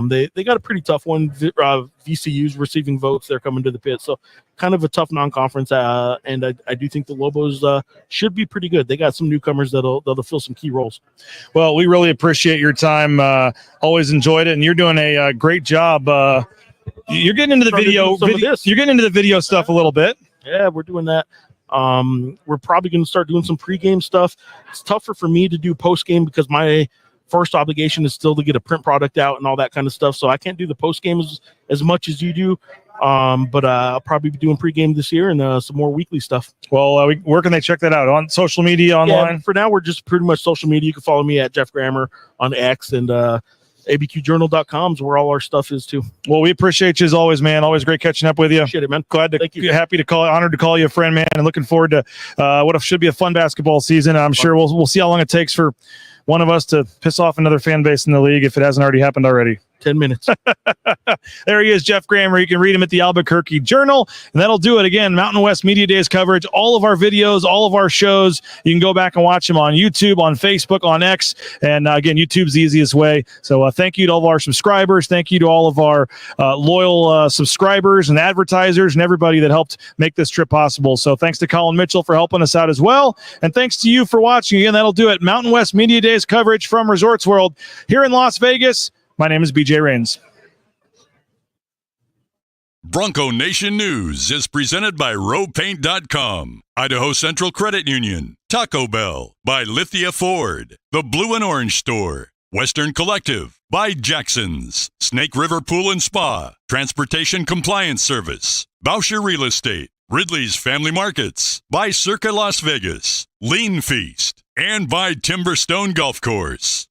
They got a pretty tough one. VCU's receiving votes. They're coming to the pit. So kind of a tough non-conference. And I do think the Lobos should be pretty good. They got some newcomers that'll fill some key roles. Well, we really appreciate your time. Always enjoyed it. And you're doing a great job. You're getting into the video. You're getting into the video stuff a little bit. Yeah, we're doing that. We're probably going to start doing some pregame stuff. It's tougher for me to do postgame because my first obligation is still to get a print product out and all that kind of stuff. So I can't do the postgame as much as you do. But I'll probably be doing pregame this year and some more weekly stuff. Well, where can they check that out? On social media, online? Yeah, for now, we're just pretty much social media. You can follow me at Jeff Grammer on X, and abqjournal.com is where all our stuff is too. Well, we appreciate you as always, man. Always great catching up with you. Appreciate it, man. Honored to call you a friend, man, and looking forward to what should be a fun basketball season. I'm sure we'll see how long it takes for one of us to piss off another fan base in the league if it hasn't already happened already. 10 minutes. There he is, Jeff Grammer. You can read him at the Albuquerque Journal, and that'll do it. Again, Mountain West Media Days coverage, all of our videos, all of our shows. You can go back and watch them on YouTube, on Facebook, on X, and again, YouTube's the easiest way. So thank you to all of our subscribers. Thank you to all of our loyal subscribers and advertisers and everybody that helped make this trip possible. So thanks to Colin Mitchell for helping us out as well, and thanks to you for watching. Again, that'll do it. Mountain West Media Days coverage from Resorts World here in Las Vegas. My name is BJ Rains. Bronco Nation News is presented by rowpaint.com, Idaho Central Credit Union, Taco Bell, by Lithia Ford, The Blue and Orange Store, Western Collective, by Jackson's, Snake River Pool and Spa, Transportation Compliance Service, Bauscher Real Estate, Ridley's Family Markets, by Circa Las Vegas, Lean Feast, and by Timberstone Golf Course.